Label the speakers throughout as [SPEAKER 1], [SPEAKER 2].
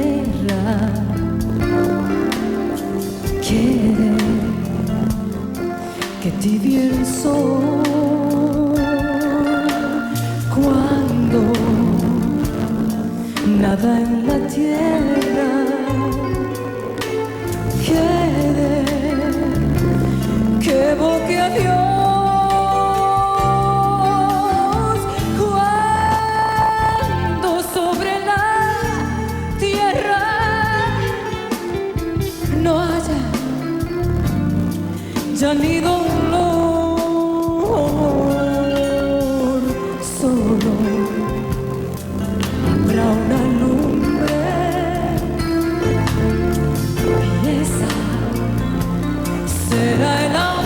[SPEAKER 1] tierra. Que tibio el sol cuando nada en la tierra quede, que evoque a Dios cuando sobre la tierra no haya ya ni dolor, solo habrá una lumbre y esa será el amor,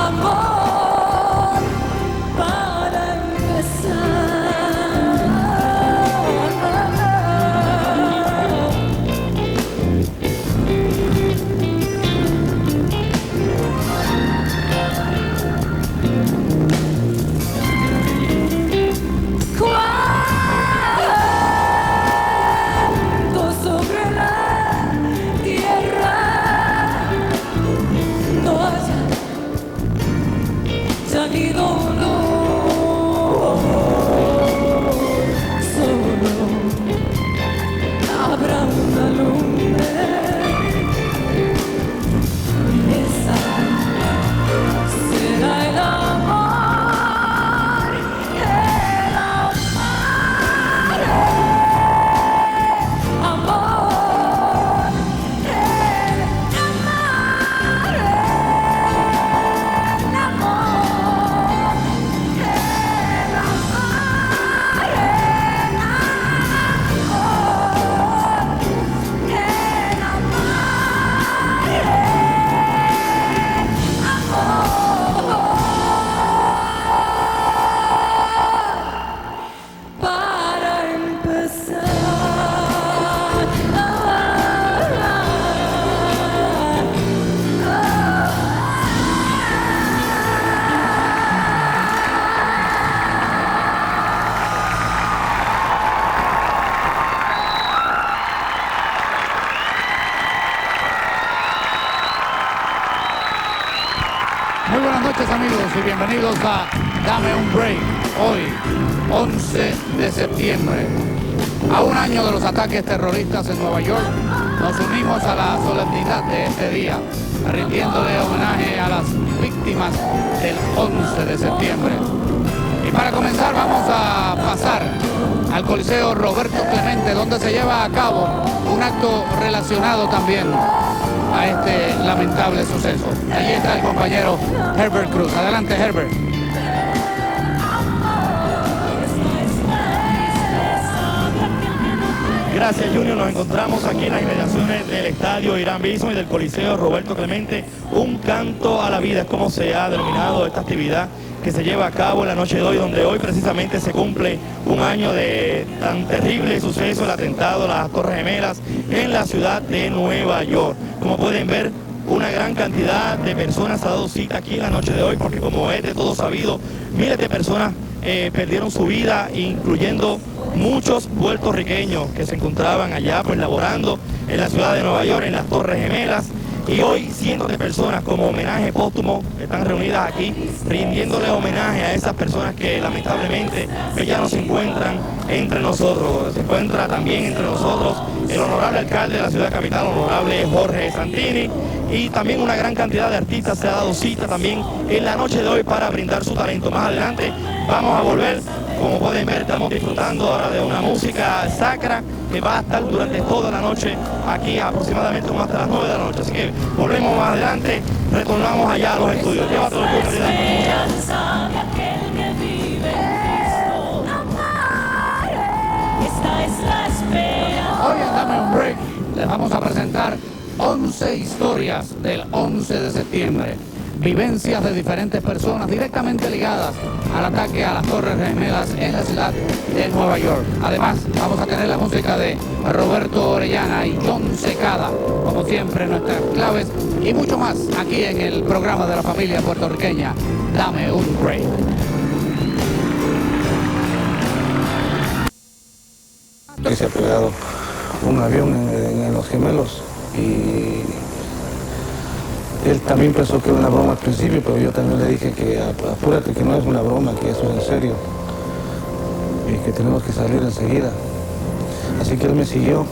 [SPEAKER 1] amor para empezar. Ni dolor, solo habrá una lumbre y esa será el amor, amor,
[SPEAKER 2] Muy buenas noches, amigos, y bienvenidos a Dame un Break. Hoy, 11 de septiembre, a un año de los ataques terroristas en Nueva York, nos unimos a la solemnidad de este día, rindiéndole homenaje a las víctimas del 11 de septiembre. Y para comenzar vamos a pasar al Coliseo Roberto Clemente, donde se lleva a cabo un acto relacionado también a este lamentable suceso. Allí está el compañero Herbert Cruz. Adelante, Herbert.
[SPEAKER 3] Gracias, Junior. Nos encontramos aquí en las inmediaciones del estadio Irán Bison y del Coliseo Roberto Clemente. Un canto a la vida es como se ha denominado esta actividad que se lleva a cabo en la noche de hoy, donde hoy precisamente se cumple un año de tan terrible suceso, el atentado a las Torres Gemelas en la ciudad de Nueva York. Como pueden ver, una gran cantidad de personas ha dado cita aquí en la noche de hoy, porque como es de todo sabido, miles de personas perdieron su vida, incluyendo muchos puertorriqueños que se encontraban allá pues laborando en la ciudad de Nueva York, en las Torres Gemelas. Y hoy cientos de personas como homenaje póstumo están reunidas aquí rindiéndole homenaje a esas personas que lamentablemente ya no se encuentran entre nosotros. Se encuentra también entre nosotros el honorable alcalde de la ciudad capital, honorable Jorge Santini, y también una gran cantidad de artistas se ha dado cita también en la noche de hoy para brindar su talento. Más adelante vamos a volver. Como pueden ver, estamos disfrutando ahora de una música sacra que va a estar durante toda la noche aquí, aproximadamente como hasta las 9 de la noche. Así que volvemos más adelante, retornamos allá a los estudios. Llévatelo,
[SPEAKER 2] Hoy en Dame un Break les vamos a presentar 11 historias del 11 de septiembre. vivencias de diferentes personas directamente ligadas al ataque a las Torres Gemelas en la ciudad de Nueva York. Además, vamos a tener la música de Roberto Orellana y John Secada, como siempre, nuestras claves y mucho más aquí en el programa de la familia puertorriqueña, Dame un Break.
[SPEAKER 4] Que se ha pegado un avión en Los Gemelos y él también pensó que era una broma al principio, pero yo también le dije que apúrate, que no es una broma, que eso es en serio y que tenemos que salir enseguida. Así que él me siguió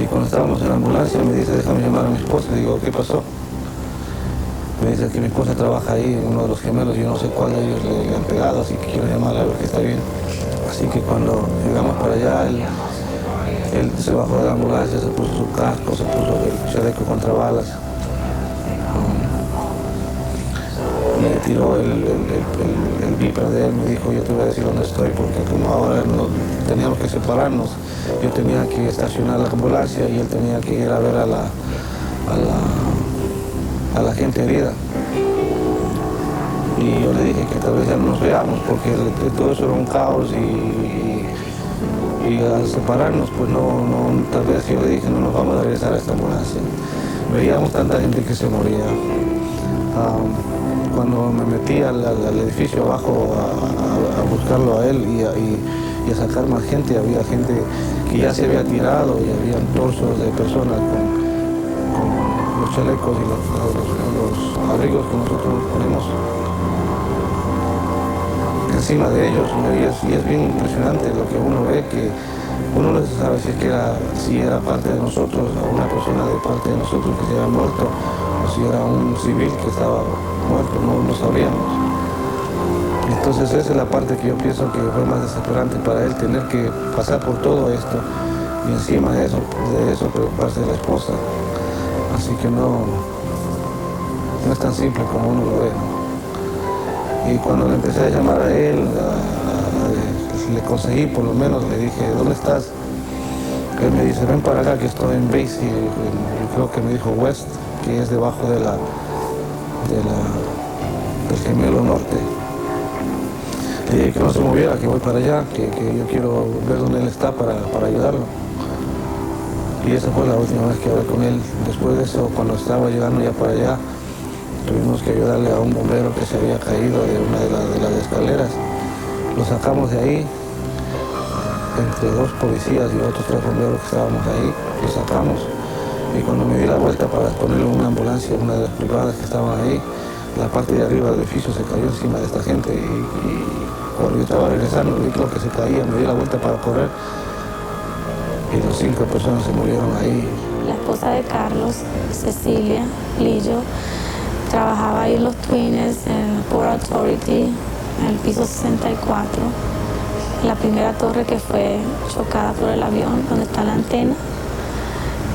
[SPEAKER 4] y cuando estábamos en la ambulancia me dice, déjame llamar a mi esposa. Le digo, ¿qué pasó? Me dice que mi esposa trabaja ahí en uno de los gemelos, yo no sé cuál de ellos le han pegado, así que quiero llamarla a ver que está bien. Así que cuando llegamos para allá, él se bajó de la ambulancia, se puso su casco, se puso el chaleco contra balas. Me tiró el viper de él, me dijo, yo te voy a decir dónde estoy, porque como ahora teníamos que separarnos, yo tenía que estacionar la ambulancia y él tenía que ir a ver a la gente herida. Y yo le dije que tal vez ya no nos veamos, porque todo eso era un caos y al separarnos, pues tal vez yo le dije, no nos vamos a regresar a esta ambulancia. Veíamos tanta gente que se moría. Cuando me metí al edificio abajo a buscarlo a él y a sacar más gente, había gente que ya se había tirado y habían torsos de personas con los chalecos y los abrigos que nosotros ponemos encima de ellos, y es bien impresionante lo que uno ve, que uno no sabe si era parte de nosotros, o una persona de parte de nosotros que se había muerto, o si era un civil que estaba muerto, no sabíamos. Entonces esa es la parte que yo pienso que fue más desesperante para él, tener que pasar por todo esto, y encima de eso preocuparse de la esposa. Así que no es tan simple como uno lo ve, ¿no? Y cuando le empecé a llamar a él, le conseguí, por lo menos le dije, ¿dónde estás? Él me dice, ven para acá que estoy en Basie, yo creo que me dijo West, que es debajo del Gemelo Norte. Le dije que no se moviera, que voy para allá, que yo quiero ver dónde él está para ayudarlo. Y esa fue la última vez que hablé con él. Después de eso, cuando estaba llegando ya para allá, tuvimos que ayudarle a un bombero que se había caído de una de las escaleras. Lo sacamos de ahí, entre dos policías y otros 3 bomberos que estábamos ahí, lo sacamos. Y cuando me di la vuelta para ponerle una ambulancia, una de las privadas que estaban ahí, la parte de arriba del edificio se cayó encima de esta gente y cuando yo estaba regresando vi lo que se caía, me di la vuelta para correr y las 5 personas se murieron ahí.
[SPEAKER 5] La esposa de Carlos, Cecilia Lillo, trabajaba ahí en los Twins, en el Port Authority, en el piso 64, la primera torre que fue chocada por el avión, donde está la antena.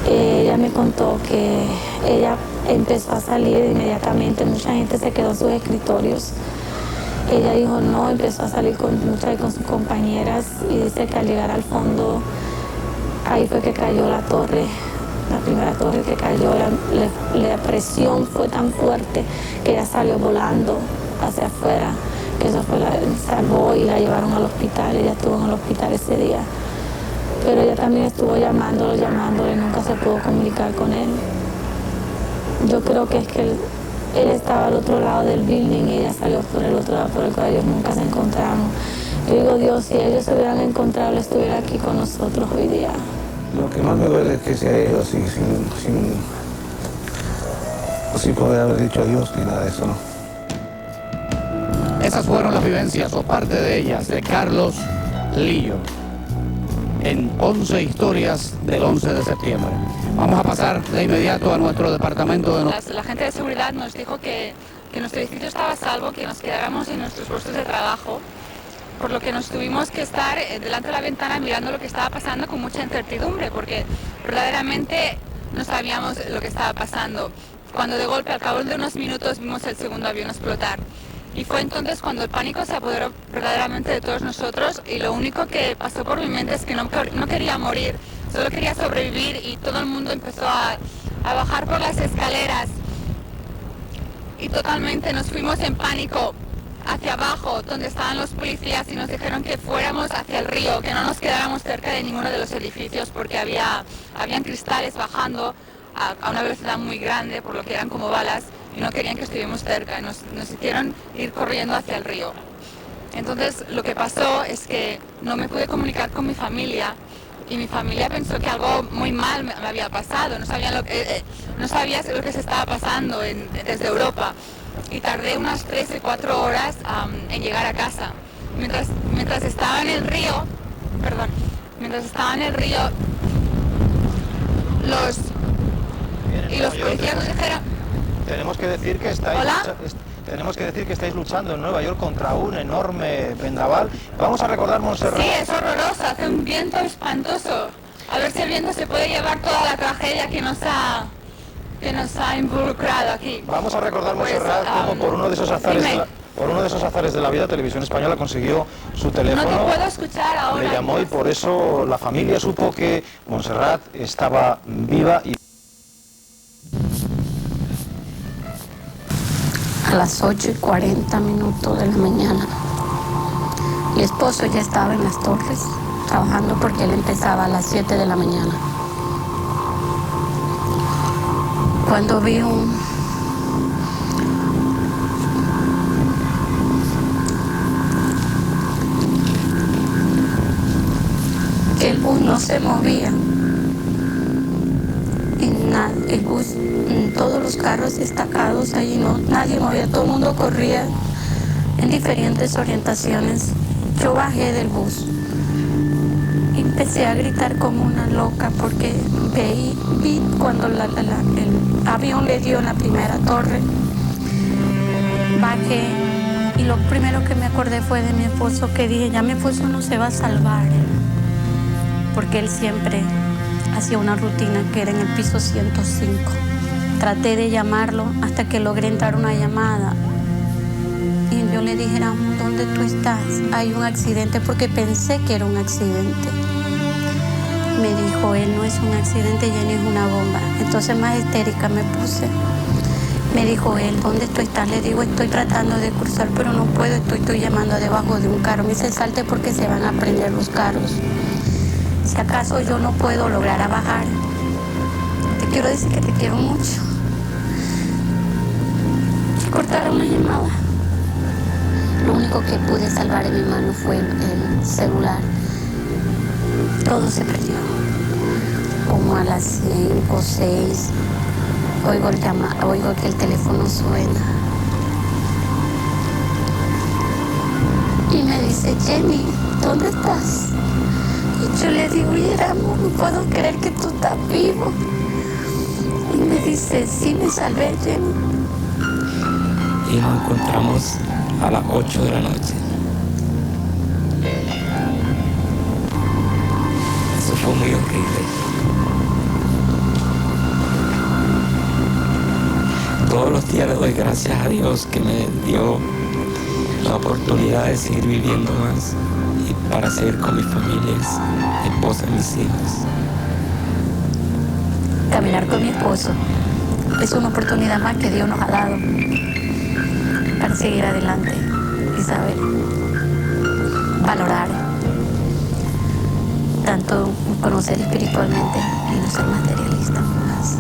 [SPEAKER 5] Ella me contó que ella empezó a salir inmediatamente, mucha gente se quedó en sus escritorios. Ella dijo no, empezó a salir con sus compañeras y dice que al llegar al fondo, ahí fue que cayó la torre. La primera torre que cayó, la presión fue tan fuerte que ella salió volando hacia afuera. Eso fue salvó y la llevaron al hospital. Ella estuvo en el hospital ese día. Pero ella también estuvo llamándolo y nunca se pudo comunicar con él. Yo creo que es que él estaba al otro lado del building y ella salió por el otro lado por el cual ellos nunca se encontraron. Yo digo, Dios, si ellos se hubieran encontrado, él estuviera aquí con nosotros hoy día.
[SPEAKER 4] Lo que más me duele es que se haya ido así, sin poder haber dicho adiós ni nada de eso, ¿no?
[SPEAKER 2] Esas fueron las vivencias, o parte de ellas, de Carlos Lillo, en 11 historias del 11 de septiembre. Vamos a pasar de inmediato a nuestro departamento de...
[SPEAKER 6] La gente de seguridad nos dijo que nuestro distrito estaba a salvo, que nos quedáramos en nuestros puestos de trabajo, por lo que nos tuvimos que estar delante de la ventana mirando lo que estaba pasando con mucha incertidumbre, porque verdaderamente no sabíamos lo que estaba pasando. Cuando de golpe, al cabo de unos minutos, vimos el segundo avión explotar. Y fue entonces cuando el pánico se apoderó verdaderamente de todos nosotros, y lo único que pasó por mi mente es que no quería morir, solo quería sobrevivir, y todo el mundo empezó a bajar por las escaleras. y totalmente nos fuimos en pánico hacia abajo, donde estaban los policías, y nos dijeron que fuéramos hacia el río, que no nos quedáramos cerca de ninguno de los edificios porque habían cristales bajando a una velocidad muy grande, por lo que eran como balas, y no querían que estuviéramos cerca. Nos hicieron ir corriendo hacia el río. Entonces lo que pasó es que no me pude comunicar con mi familia, y mi familia pensó que algo muy mal me había pasado. No sabía lo que se estaba pasando desde Europa, y tardé unas 3 o 4 horas en llegar a casa. Mientras estaba en el río, los policías nos dijeron...
[SPEAKER 7] Tenemos que decir que estáis luchando en Nueva York contra un enorme vendaval. Vamos a recordar Montserrat.
[SPEAKER 6] Sí, es horroroso, hace un viento espantoso. A ver si el viento se puede llevar toda la tragedia que nos ha involucrado aquí.
[SPEAKER 7] Vamos a recordar Montserrat como por uno de esos azares de la vida, Televisión Española consiguió su teléfono.
[SPEAKER 6] No te puedo escuchar ahora.
[SPEAKER 7] Le llamó, y por eso la familia supo que Montserrat estaba viva.
[SPEAKER 5] A las 8:40 de la mañana, mi esposo ya estaba en las torres trabajando, porque él empezaba a las 7 de la mañana. Cuando vi que el bus no se movía, el bus, todos los carros destacados allí, nadie movía, todo el mundo corría en diferentes orientaciones. Yo bajé del bus y empecé a gritar como una loca, porque vi cuando el avión le dio en la primera torre. Bajé y lo primero que me acordé fue de mi esposo, que dije, ya mi esposo no se va a salvar, porque él siempre hacía una rutina que era en el piso 105. Traté de llamarlo hasta que logré entrar una llamada. Y yo le dije, ¿dónde tú estás? Hay un accidente, porque pensé que era un accidente. Me dijo, él no es un accidente, Jenny, es una bomba. Entonces más histérica me puse. Me dijo él, ¿dónde tú estás? Le digo, estoy tratando de cruzar, pero no puedo, estoy llamando debajo de un carro. Me dice, salte porque se van a prender los carros. Si acaso yo no puedo lograr a bajar, te quiero decir que te quiero mucho. Cortaron la llamada. Lo único que pude salvar en mi mano fue el celular. Todo se perdió. Como a las 5 o 6, oigo que el teléfono suena. Y me dice, Jenny, ¿dónde estás? Y yo le digo, amor, no puedo creer que tú estás vivo. Y me dice, sí, me salvé, Jenny.
[SPEAKER 8] Y nos encontramos a las 8 de la noche. Eso fue muy horrible. Todos los días le doy gracias a Dios que me dio la oportunidad de seguir viviendo más y para seguir con mis familias, mi esposa y mis hijos.
[SPEAKER 5] Caminar con mi esposo es una oportunidad más que Dios nos ha dado para seguir adelante y saber valorar, tanto conocer espiritualmente y no ser materialista más.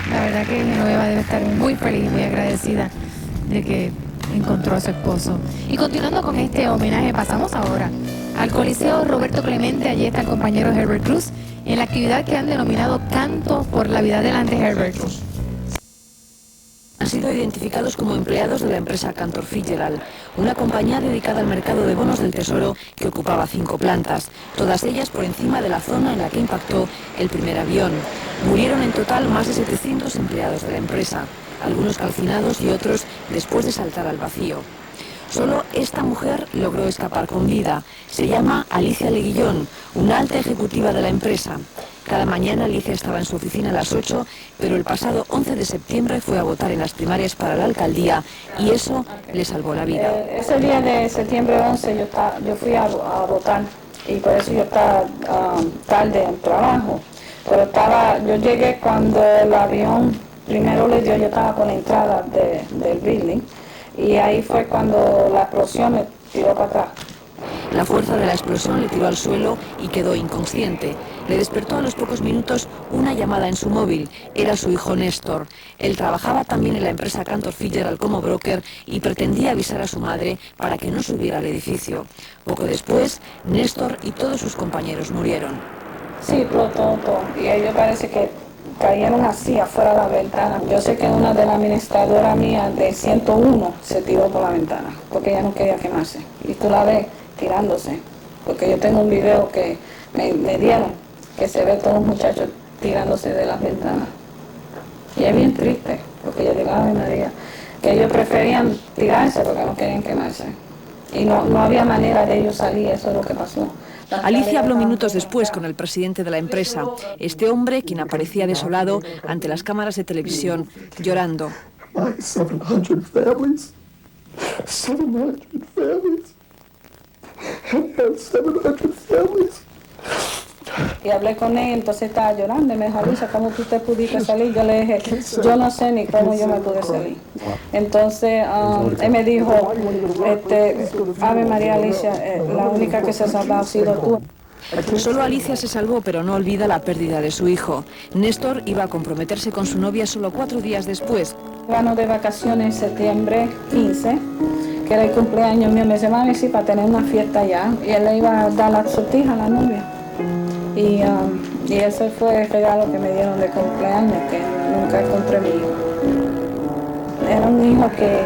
[SPEAKER 9] La verdad que Genoveva debe estar muy feliz, muy agradecida de que encontró a su esposo. Y continuando con este homenaje, pasamos ahora al Coliseo Roberto Clemente. Allí está el compañero Herbert Cruz en la actividad que han denominado Canto por la Vida Adelante. Herbert.
[SPEAKER 10] Han sido identificados como empleados de la empresa Cantor Fitzgerald, una compañía dedicada al mercado de bonos del tesoro que ocupaba 5 plantas, todas ellas por encima de la zona en la que impactó el primer avión. Murieron en total más de 700 empleados de la empresa, algunos calcinados y otros después de saltar al vacío. Solo esta mujer logró escapar con vida. Se llama Alicia Leguillón, una alta ejecutiva de la empresa. Cada mañana Alicia estaba en su oficina a las 8, pero el pasado 11 de septiembre fue a votar en las primarias para la alcaldía y eso le salvó la vida.
[SPEAKER 5] Ese día de septiembre 11 yo fui a votar y por eso yo estaba tarde en trabajo. Pero yo llegué cuando el avión primero le dio, yo estaba con la entrada del building y ahí fue cuando la explosión me tiró para atrás.
[SPEAKER 10] La fuerza de la explosión le tiró al suelo y quedó inconsciente. Le despertó a los pocos minutos una llamada en su móvil. Era su hijo Néstor. Él trabajaba también en la empresa Cantor Fitzgerald como broker y pretendía avisar a su madre para que no subiera al edificio. Poco después, Néstor y todos sus compañeros murieron.
[SPEAKER 5] Sí, explotó todo. Y ellos parece que cayeron así afuera de la ventana. Yo sé que una de las administradoras mías de 101 se tiró por la ventana porque ella no quería quemarse. Y tú la ves tirándose, porque yo tengo un video que me dieron, que se ve todos los muchachos tirándose de las ventanas. Y es bien triste, porque yo digo, ay María, que ellos preferían tirarse porque no querían quemarse. Y no había manera de ellos salir, eso es lo que pasó.
[SPEAKER 10] Alicia habló minutos después con el presidente de la empresa, este hombre quien aparecía desolado ante las cámaras de televisión, llorando.
[SPEAKER 11] 700 families. 700 families. 700 families.
[SPEAKER 5] Y hablé con él, entonces estaba llorando y me dijo, Alicia, ¿cómo tú te pudiste salir? Yo le dije, yo no sé ni cómo yo me pude salir. Entonces él me dijo, Ave María Alicia, la única que se salvó ha sido tú.
[SPEAKER 10] Solo Alicia se salvó, pero no olvida la pérdida de su hijo. Néstor iba a comprometerse con su novia solo 4 días después.
[SPEAKER 5] Íbamos de vacaciones en septiembre 15, que era el cumpleaños mío. Me dice, mami, sí, para tener una fiesta allá. Y él le iba a dar la sortija a la novia. Y ese fue el regalo que me dieron de cumpleaños, que nunca encontré a mi hijo. Era un hijo que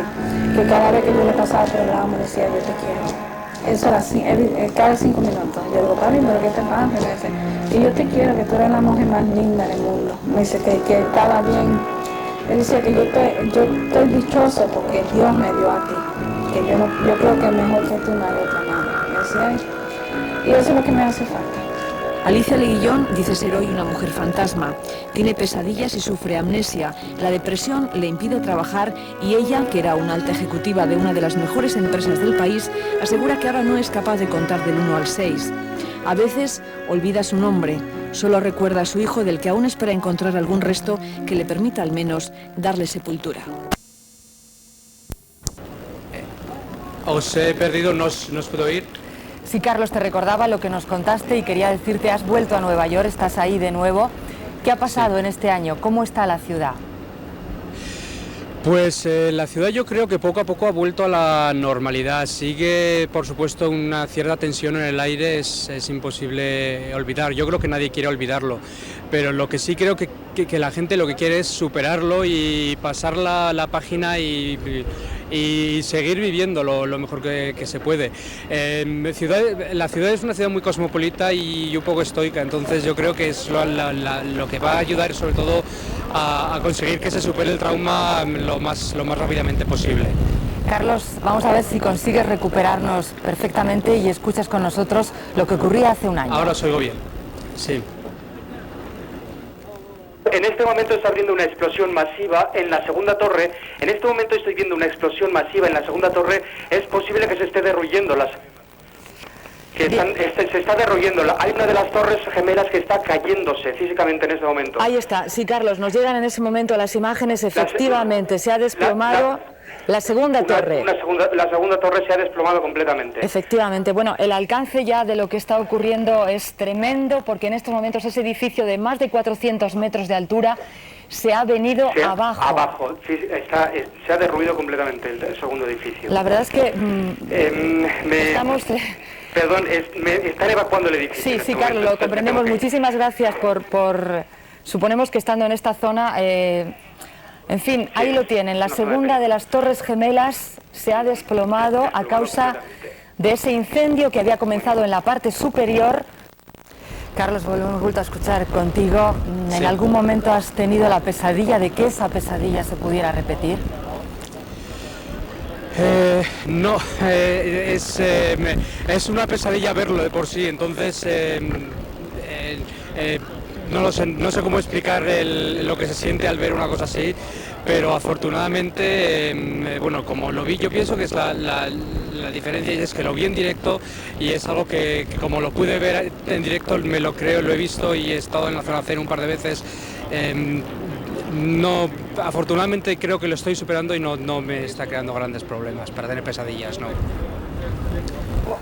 [SPEAKER 5] cada vez que yo le pasaba por el lado me decía, yo te quiero. Eso era así, cada 5 minutos. Yo digo, papi, pero ¿qué te pasa? Me dice, y yo te quiero, que tú eres la mujer más linda del mundo. Me dice que estaba bien. Él decía que yo estoy dichoso porque Dios me dio a ti. Que yo creo que mejor que tú no hay otra madre. Me decía, y eso es lo que me hace falta.
[SPEAKER 10] Alicia Leguillón dice ser hoy una mujer fantasma. Tiene pesadillas y sufre amnesia. La depresión le impide trabajar y ella, que era una alta ejecutiva de una de las mejores empresas del país, asegura que ahora no es capaz de contar del 1 al 6. A veces olvida su nombre. Solo recuerda a su hijo, del que aún espera encontrar algún resto que le permita al menos darle sepultura.
[SPEAKER 12] Os he perdido, no os puedo ir.
[SPEAKER 13] Sí, Carlos, te recordaba lo que nos contaste y quería decirte, has vuelto a Nueva York, estás ahí de nuevo. ¿Qué ha pasado en este año? ¿Cómo está la ciudad?
[SPEAKER 12] Pues la ciudad yo creo que poco a poco ha vuelto a la normalidad. Sigue, por supuesto, una cierta tensión en el aire, es imposible olvidar. Yo creo que nadie quiere olvidarlo, pero lo que sí creo que la gente lo que quiere es superarlo y pasar la página y seguir viviendo lo mejor que se puede. La ciudad es una ciudad muy cosmopolita y un poco estoica, entonces yo creo que es lo que va a ayudar sobre todo a conseguir que se supere el trauma lo más rápidamente posible.
[SPEAKER 13] Carlos, vamos a ver si consigues recuperarnos perfectamente y escuchas con nosotros lo que ocurría hace un año.
[SPEAKER 12] Ahora os oigo bien, sí.
[SPEAKER 14] En este momento está abriendo una explosión masiva en la segunda torre. En este momento estoy viendo una explosión masiva en la segunda torre. Es posible que se esté derruyendo se está derruyendo. Hay una de las torres gemelas que está cayéndose físicamente en este momento.
[SPEAKER 13] Ahí está. Sí, Carlos, nos llegan en ese momento las imágenes. Efectivamente, se ha desplomado la segunda torre.
[SPEAKER 14] La segunda torre se ha desplomado completamente.
[SPEAKER 13] Efectivamente. Bueno, el alcance ya de lo que está ocurriendo es tremendo, porque en estos momentos ese edificio de más de 400 metros de altura se ha venido abajo.
[SPEAKER 14] Abajo, sí, se ha derruido completamente el segundo edificio.
[SPEAKER 13] La verdad es que estamos...
[SPEAKER 14] Perdón, me están evacuando el edificio.
[SPEAKER 13] Sí, Carlos, lo comprendemos. Muchísimas gracias por... Suponemos que estando en esta zona... En fin, ahí lo tienen. La segunda de las torres gemelas se ha desplomado a causa de ese incendio que había comenzado en la parte superior. Carlos, volvemos vuelto a escuchar contigo. ¿En algún momento has tenido la pesadilla de que esa pesadilla se pudiera repetir?
[SPEAKER 12] No, es una pesadilla verlo de por sí, entonces no lo sé, no sé cómo explicar lo que se siente al ver una cosa así, pero afortunadamente, bueno, como lo vi, yo pienso que es la diferencia es que lo vi en directo y es algo que como lo pude ver en directo me lo creo, lo he visto y he estado en la zona cero un par de veces. No, afortunadamente creo que lo estoy superando y no me está creando grandes problemas para tener pesadillas, ¿no?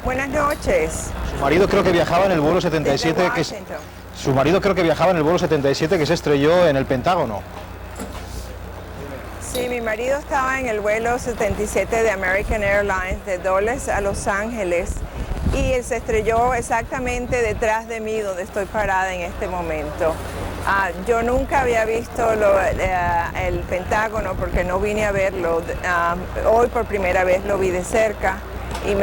[SPEAKER 15] Buenas noches.
[SPEAKER 7] Su marido creo que viajaba en el vuelo 77 Su marido creo que viajaba en el vuelo 77 que se estrelló en el Pentágono.
[SPEAKER 15] Sí, mi marido estaba en el vuelo 77 de American Airlines de Dulles a Los Ángeles y él se estrelló exactamente detrás de mí donde estoy parada en este momento. Yo nunca había visto el Pentágono porque no vine a verlo. Hoy por primera vez lo vi de cerca y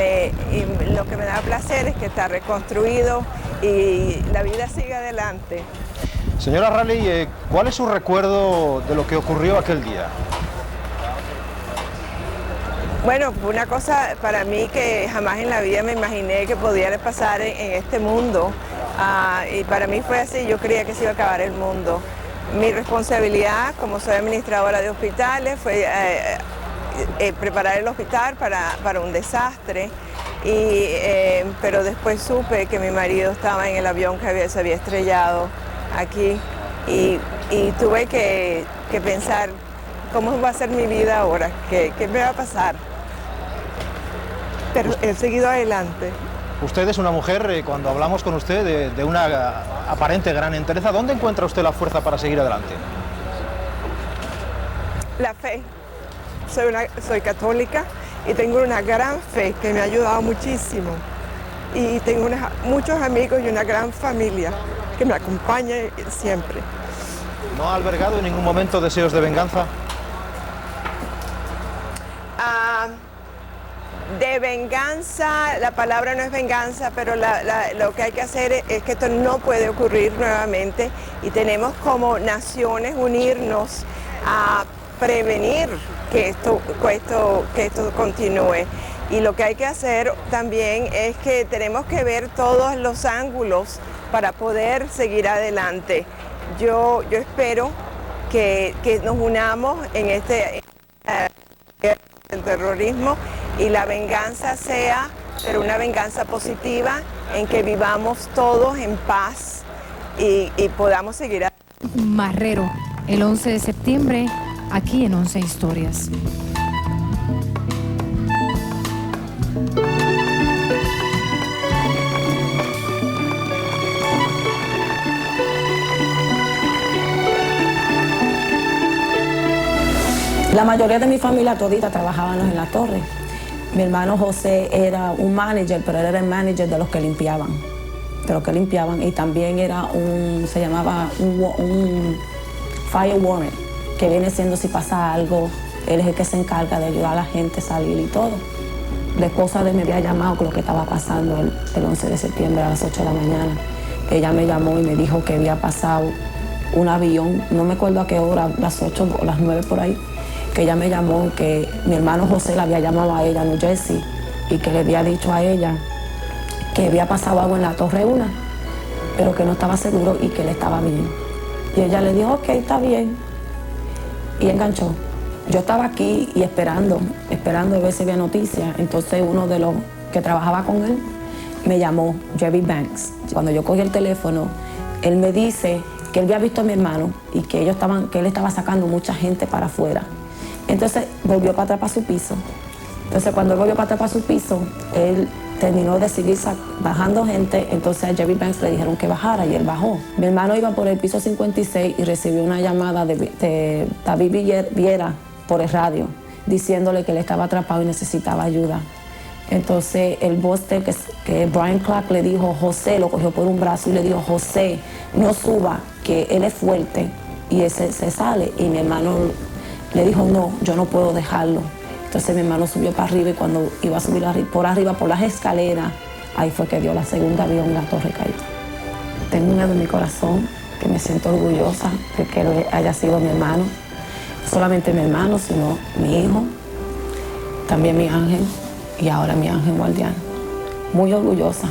[SPEAKER 15] lo que me da placer es que está reconstruido y la vida sigue adelante.
[SPEAKER 7] Señora Raleigh, ¿cuál es su recuerdo de lo que ocurrió aquel día?
[SPEAKER 15] Bueno, una cosa para mí que jamás en la vida me imaginé que podía pasar en este mundo. Y para mí fue así, yo creía que se iba a acabar el mundo. Mi responsabilidad como soy administradora de hospitales fue preparar el hospital para un desastre, pero después supe que mi marido estaba en el avión que se había estrellado aquí y tuve que pensar cómo va a ser mi vida ahora, qué me va a pasar. Pero he seguido adelante.
[SPEAKER 7] Usted es una mujer, cuando hablamos con usted, de una aparente gran entereza. ¿Dónde encuentra usted la fuerza para seguir adelante?
[SPEAKER 15] La fe. Soy católica y tengo una gran fe que me ha ayudado muchísimo. Y tengo muchos amigos y una gran familia que me acompaña siempre.
[SPEAKER 7] ¿No ha albergado en ningún momento deseos de venganza?
[SPEAKER 15] De venganza, la palabra no es venganza, pero lo que hay que hacer es que esto no puede ocurrir nuevamente y tenemos como naciones unirnos a prevenir que esto continúe. Y lo que hay que hacer también es que tenemos que ver todos los ángulos para poder seguir adelante. Yo espero que nos unamos en el terrorismo y la venganza sea, pero una venganza positiva en que vivamos todos en paz y podamos seguir adelante.
[SPEAKER 9] Marrero, el 11 de septiembre, aquí en 11 Historias.
[SPEAKER 16] La mayoría de mi familia todita trabajábamos en la torre. Mi hermano José era un manager, pero él era el manager de los que limpiaban. Y también era se llamaba un fire warrant, que viene siendo si pasa algo, él es el que se encarga de ayudar a la gente a salir y todo. La esposa de él me había llamado con lo que estaba pasando el 11 de septiembre a las 8 de la mañana. Ella me llamó y me dijo que había pasado un avión, no me acuerdo a qué hora, las 8 o las 9 por ahí, que ella me llamó, que mi hermano José la había llamado a ella a New Jersey y que le había dicho a ella que había pasado algo en la Torre 1, pero que no estaba seguro y que él estaba bien. Y ella le dijo, ok, está bien, y enganchó. Yo estaba aquí y esperando a ver si había noticias. Entonces uno de los que trabajaba con él me llamó, Jerry Banks. Cuando yo cogí el teléfono, él me dice que él había visto a mi hermano y que él estaba sacando mucha gente para afuera. Entonces volvió para atrás para su piso. Entonces cuando él volvió para atrás para su piso, él terminó de seguir bajando gente. Entonces a Jerry Banks le dijeron que bajara y él bajó. Mi hermano iba por el piso 56 y recibió una llamada de David Viera por el radio, diciéndole que él estaba atrapado y necesitaba ayuda. Entonces el boss que es Brian Clark le dijo, José, lo cogió por un brazo y le dijo, José, no suba, que él es fuerte. Y ese se sale y mi hermano le dijo, no, yo no puedo dejarlo. Entonces mi hermano subió para arriba y cuando iba a subir por arriba, por las escaleras, ahí fue que dio la segunda avión y la torre cayó. Tengo miedo en mi corazón, que me siento orgullosa de que él haya sido mi hermano. No solamente mi hermano, sino mi hijo. también mi ángel y ahora mi ángel guardián. Muy orgullosa.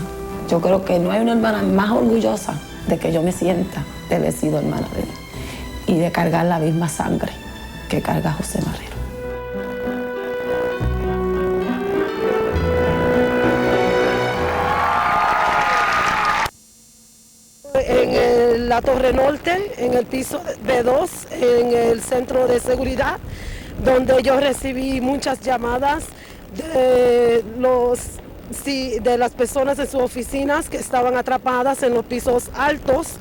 [SPEAKER 16] Yo creo que no hay una hermana más orgullosa de que yo me sienta de haber sido hermana de él y de cargar la misma sangre que carga José Marrero.
[SPEAKER 17] En la Torre Norte, en el piso B2, en el centro de seguridad, donde yo recibí muchas llamadas de las personas en sus oficinas que estaban atrapadas en los pisos altos,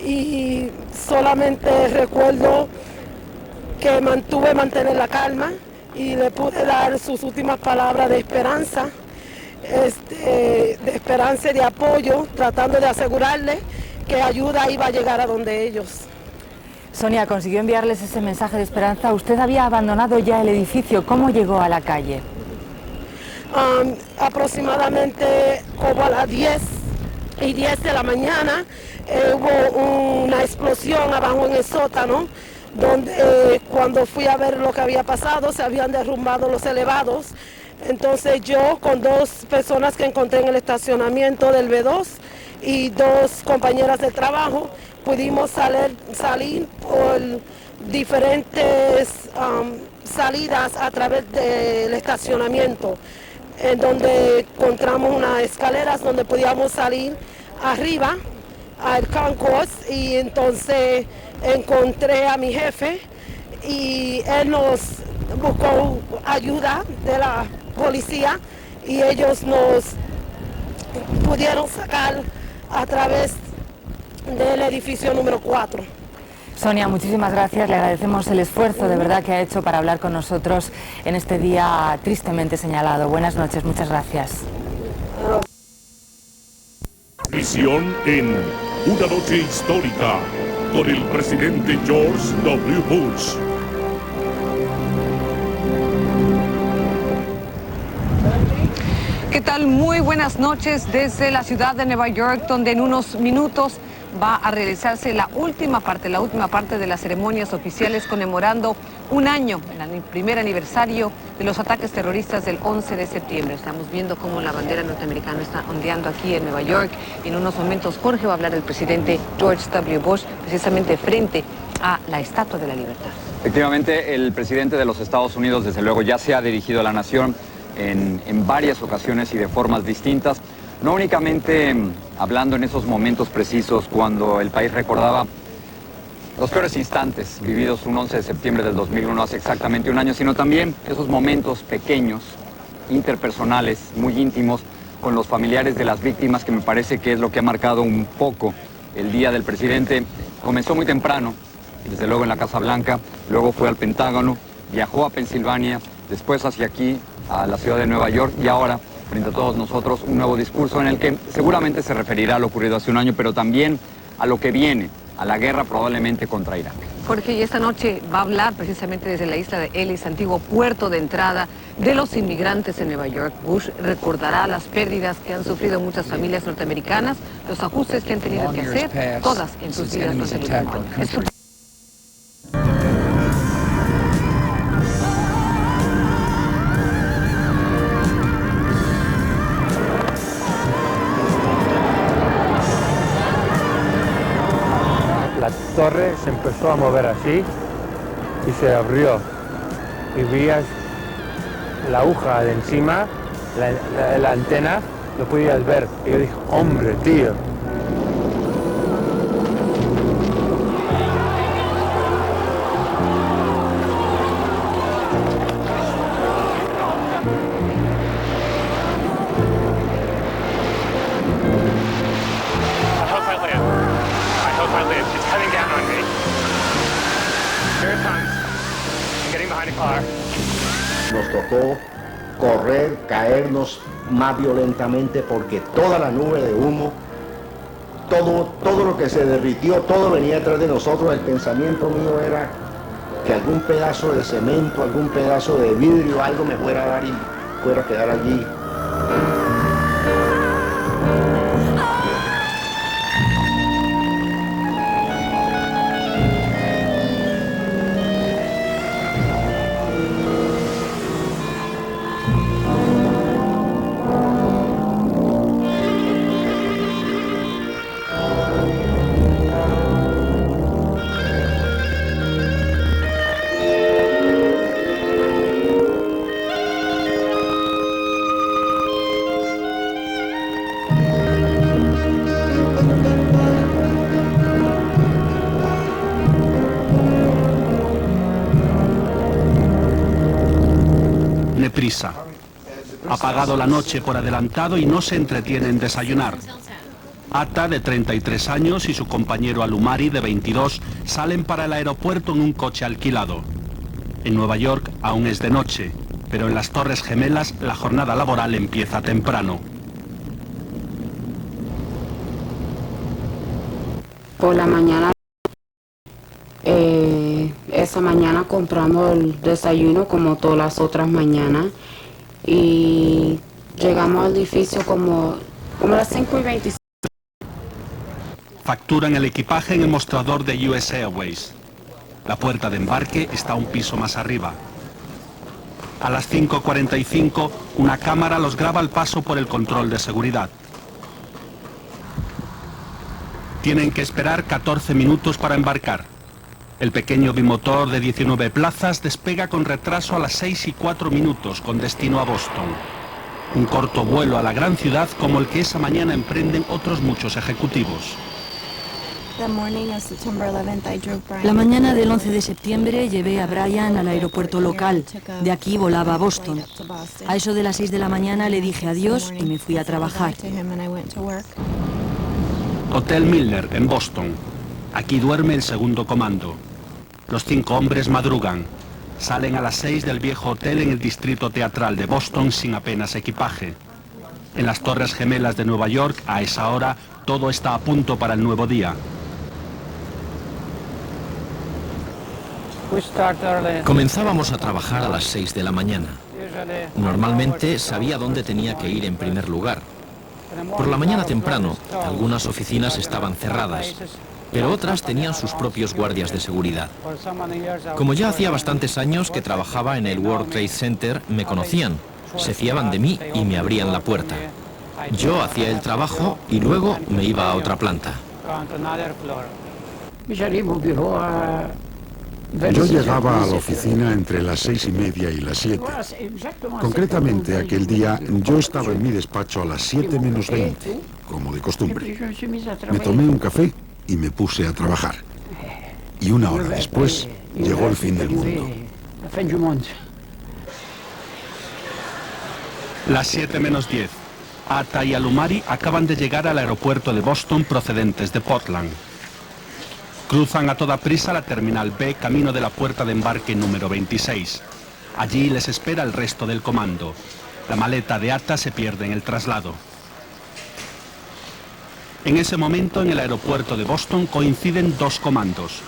[SPEAKER 17] y solamente recuerdo que mantener la calma y le pude dar sus últimas palabras de esperanza, de esperanza y de apoyo, tratando de asegurarle que ayuda iba a llegar a donde ellos.
[SPEAKER 13] Sonia, consiguió enviarles ese mensaje de esperanza. Usted había abandonado ya el edificio. ¿Cómo llegó a la calle?
[SPEAKER 17] Aproximadamente como a las 10:10 de la mañana hubo una explosión abajo en el sótano, donde cuando fui a ver lo que había pasado se habían derrumbado los elevados. Entonces yo, con dos personas que encontré en el estacionamiento del B2 y dos compañeras de trabajo, pudimos salir por diferentes salidas a través del estacionamiento, en donde encontramos unas escaleras donde podíamos salir arriba al concourse, y entonces encontré a mi jefe y él nos buscó ayuda de la policía y ellos nos pudieron sacar a través del edificio número 4.
[SPEAKER 13] Sonia, muchísimas gracias. Le agradecemos el esfuerzo de verdad que ha hecho para hablar con nosotros en este día tristemente señalado. Buenas noches, muchas gracias.
[SPEAKER 18] Misión en Una noche histórica con el presidente George W. Bush.
[SPEAKER 19] ¿Qué tal? Muy buenas noches desde la ciudad de Nueva York, donde en unos minutos va a realizarse la última parte de las ceremonias oficiales conmemorando un año, el primer aniversario de los ataques terroristas del 11 de septiembre. Estamos viendo cómo la bandera norteamericana está ondeando aquí en Nueva York. En unos momentos Jorge va a hablar del presidente George W. Bush, precisamente frente a la Estatua de la Libertad.
[SPEAKER 20] Efectivamente, el presidente de los Estados Unidos, desde luego, ya se ha dirigido a la nación en varias ocasiones y de formas distintas, no únicamente hablando en esos momentos precisos cuando el país recordaba los peores instantes vividos un 11 de septiembre del 2001, hace exactamente un año, sino también esos momentos pequeños, interpersonales, muy íntimos, con los familiares de las víctimas, que me parece que es lo que ha marcado un poco el día del presidente. Comenzó muy temprano, desde luego en la Casa Blanca, luego fue al Pentágono, viajó a Pensilvania, después hacia aquí, a la ciudad de Nueva York, y ahora, frente a todos nosotros, un nuevo discurso en el que seguramente se referirá a lo ocurrido hace un año, pero también a lo que viene, a la guerra probablemente contra Irak.
[SPEAKER 19] Jorge, y esta noche va a hablar precisamente desde la isla de Ellis, antiguo puerto de entrada de los inmigrantes en Nueva York. Bush recordará las pérdidas que han sufrido muchas familias norteamericanas, los ajustes que han tenido que hacer, todas en sus vidas norteamericanas.
[SPEAKER 21] La torre se empezó a mover así y se abrió y veías la aguja de encima, la antena, lo podías ver. Y yo dije, hombre, tío.
[SPEAKER 22] Nos tocó correr, caernos más violentamente porque toda la nube de humo, todo lo que se derritió, todo venía detrás de nosotros. El pensamiento mío era que algún pedazo de cemento, algún pedazo de vidrio, algo me fuera a dar y fuera a quedar allí.
[SPEAKER 1] tiene prisa. Ha pagado la noche por adelantado y no se entretiene en desayunar. Atta, de 33 años, y su compañero Alumari, de 22, salen para el aeropuerto en un coche alquilado. En Nueva York aún es de noche, pero en las Torres Gemelas la jornada laboral empieza temprano.
[SPEAKER 3] Por la mañana, esa mañana compramos el desayuno como todas las otras mañanas y llegamos al edificio como las 5:25.
[SPEAKER 1] Facturan el equipaje en el mostrador de US Airways. La puerta de embarque está un piso más arriba. A las 5:45, una cámara los graba al paso por el control de seguridad. Tienen que esperar 14 minutos para embarcar. El pequeño bimotor de 19 plazas despega con retraso a las 6:04 con destino a Boston. Un corto vuelo a la gran ciudad como el que esa mañana emprenden otros muchos ejecutivos.
[SPEAKER 10] La mañana del 11 de septiembre llevé a Brian al aeropuerto local. De aquí volaba a Boston. A eso de las 6 de la mañana le dije adiós y me fui a trabajar.
[SPEAKER 1] Hotel Milner, en Boston. Aquí duerme el segundo comando. Los 5 hombres madrugan. Salen a las 6 del viejo hotel en el distrito teatral de Boston sin apenas equipaje. En las Torres Gemelas de Nueva York, a esa hora, todo está a punto para el nuevo día.
[SPEAKER 23] Comenzábamos a trabajar a las 6 de la mañana. Normalmente sabía dónde tenía que ir en primer lugar. Por la mañana temprano, algunas oficinas estaban cerradas, pero otras tenían sus propios guardias de seguridad. Como ya hacía bastantes años que trabajaba en el World Trade Center, me conocían, se fiaban de mí y me abrían la puerta. Yo hacía el trabajo y luego me iba a otra planta.
[SPEAKER 24] Yo llegaba a la oficina entre las 6:30 y las 7. Concretamente, aquel día yo estaba en mi despacho a las 7 menos 20, como de costumbre. Me tomé un café y me puse a trabajar. Y una hora después llegó el fin del mundo.
[SPEAKER 1] Las 7 menos 10. Atta y Alumari acaban de llegar al aeropuerto de Boston procedentes de Portland. Cruzan a toda prisa la terminal B camino de la puerta de embarque número 26. Allí les espera el resto del comando. La maleta de Atta se pierde en el traslado. En ese momento, en el aeropuerto de Boston coinciden 2 comandos.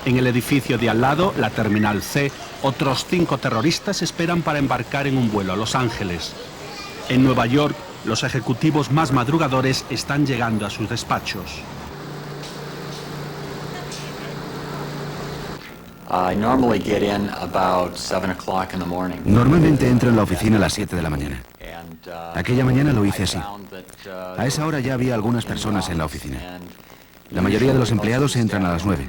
[SPEAKER 1] En el edificio de al lado, la terminal C, otros 5 terroristas esperan para embarcar en un vuelo a Los Ángeles. En Nueva York, los ejecutivos más madrugadores están llegando a sus despachos.
[SPEAKER 25] Normalmente entro en la oficina a las 7 de la mañana. Aquella mañana lo hice así. A esa hora ya había algunas personas en la oficina. La mayoría de los empleados entran a las 9.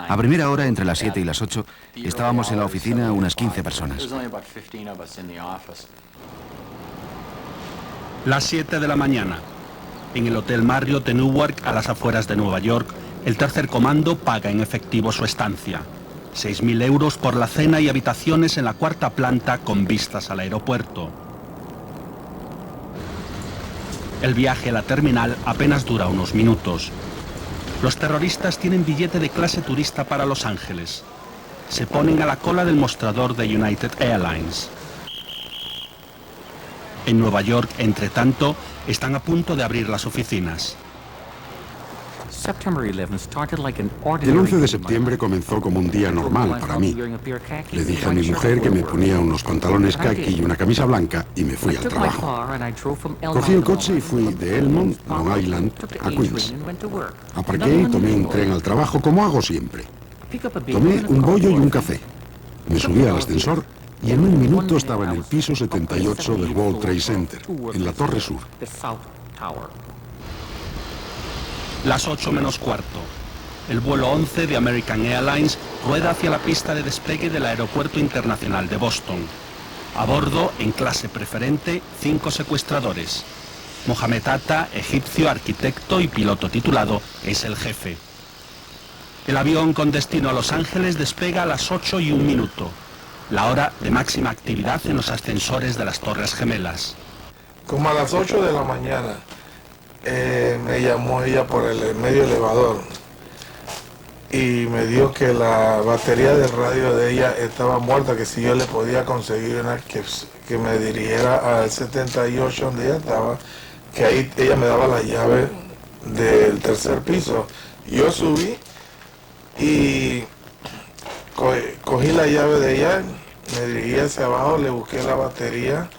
[SPEAKER 25] A primera hora, entre las 7 y las 8, estábamos en la oficina unas 15 personas.
[SPEAKER 1] Las 7 de la mañana. En el Hotel Marriott de Newark, a las afueras de Nueva York, el tercer comando paga en efectivo su estancia. 6.000 euros por la cena y habitaciones en la 4ª planta con vistas al aeropuerto. El viaje a la terminal apenas dura unos minutos. Los terroristas tienen billete de clase turista para Los Ángeles. Se ponen a la cola del mostrador de United Airlines. En Nueva York, entre tanto, están a punto de abrir las oficinas.
[SPEAKER 24] El 11 de septiembre comenzó como un día normal para mí. Le dije a mi mujer que me ponía unos pantalones khaki y una camisa blanca y me fui al trabajo. Cogí el coche y fui de Elmont, Long Island, a Queens. Aparqué y tomé un tren al trabajo como hago siempre. Tomé un bollo y un café. Me subí al ascensor y en un minuto estaba en el piso 78 del World Trade Center, en la Torre Sur.
[SPEAKER 1] Las 8 menos cuarto. El vuelo 11 de American Airlines rueda hacia la pista de despegue del Aeropuerto Internacional de Boston. A bordo, en clase preferente, 5 secuestradores. Mohamed Atta, egipcio, arquitecto y piloto titulado, es el jefe. El avión con destino a Los Ángeles despega a las 8:01. la hora de máxima actividad en los ascensores de las Torres Gemelas.
[SPEAKER 2] Como a las 8 de la mañana me llamó ella por el medio elevador y me dijo que la batería del radio de ella estaba muerta, que si yo le podía conseguir una que me dirigiera al 78 donde ella estaba, que ahí ella me daba la llave del tercer piso. Yo subí y cogí la llave de ella, me dirigí hacia abajo, le busqué la batería,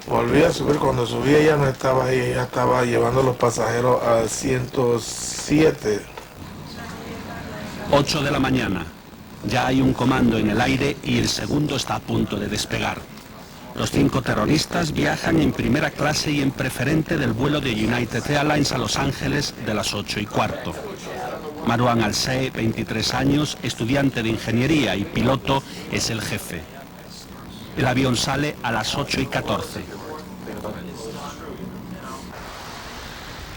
[SPEAKER 2] volví a subir. Cuando subí ella no estaba ahí, ella estaba llevando a los pasajeros al 107.
[SPEAKER 1] 8 de la mañana. Ya hay un comando en el aire y el segundo está a punto de despegar. Los 5 terroristas viajan en primera clase y en preferente del vuelo de United Airlines a Los Ángeles de las 8:15. Marwan Al-Say, 23 años, estudiante de ingeniería y piloto, es el jefe. El avión sale a las 8:14.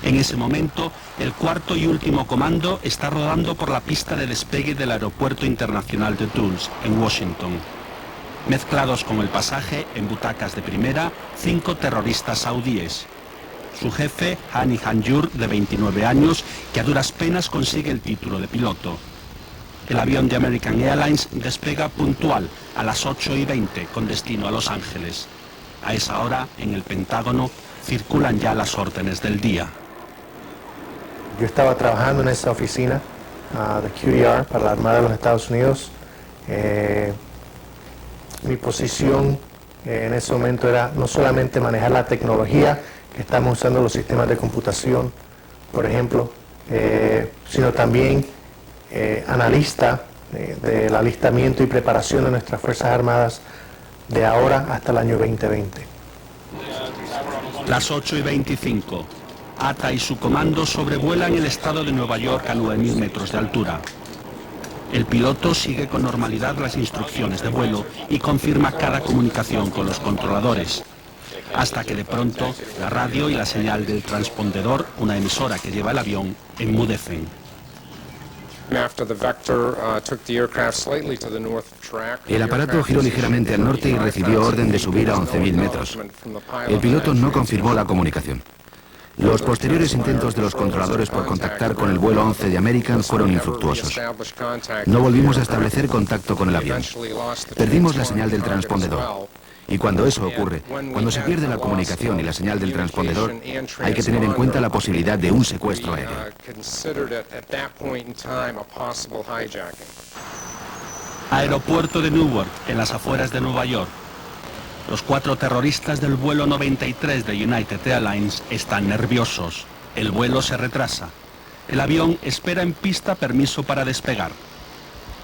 [SPEAKER 1] En ese momento, el cuarto y último comando está rodando por la pista de despegue del Aeropuerto Internacional de Dulles, en Washington. Mezclados con el pasaje, en butacas de primera, 5 terroristas saudíes. Su jefe, Hani Hanjour, de 29 años, que a duras penas consigue el título de piloto. El avión de American Airlines despega puntual a las 8:20 con destino a Los Ángeles. A esa hora, en el Pentágono, circulan ya las órdenes del día.
[SPEAKER 7] Yo estaba trabajando en esa oficina de QDR para la Armada de los Estados Unidos. Mi posición en ese momento era no solamente manejar la tecnología que estamos usando, los sistemas de computación, por ejemplo, sino también analista del alistamiento y preparación de nuestras Fuerzas Armadas de ahora hasta el año 2020.
[SPEAKER 1] Las 8:25. ATA y su comando sobrevuelan el estado de Nueva York a 9.000 metros de altura. El piloto sigue con normalidad las instrucciones de vuelo y confirma cada comunicación con los controladores, hasta que de pronto la radio y la señal del transpondedor, una emisora que lleva el avión, enmudecen.
[SPEAKER 25] El aparato giró ligeramente al norte y recibió orden de subir a 11.000 metros. El piloto no confirmó la comunicación. Los posteriores intentos de los controladores por contactar con el vuelo 11 de American fueron infructuosos. No volvimos a establecer contacto con el avión. Perdimos la señal del transpondedor. Y cuando eso ocurre, cuando se pierde la comunicación y la señal del transpondedor, hay que tener en cuenta la posibilidad de un secuestro aéreo.
[SPEAKER 1] Aeropuerto de Newark, en las afueras de Nueva York. Los 4 terroristas del vuelo 93 de United Airlines están nerviosos. El vuelo se retrasa. El avión espera en pista permiso para despegar.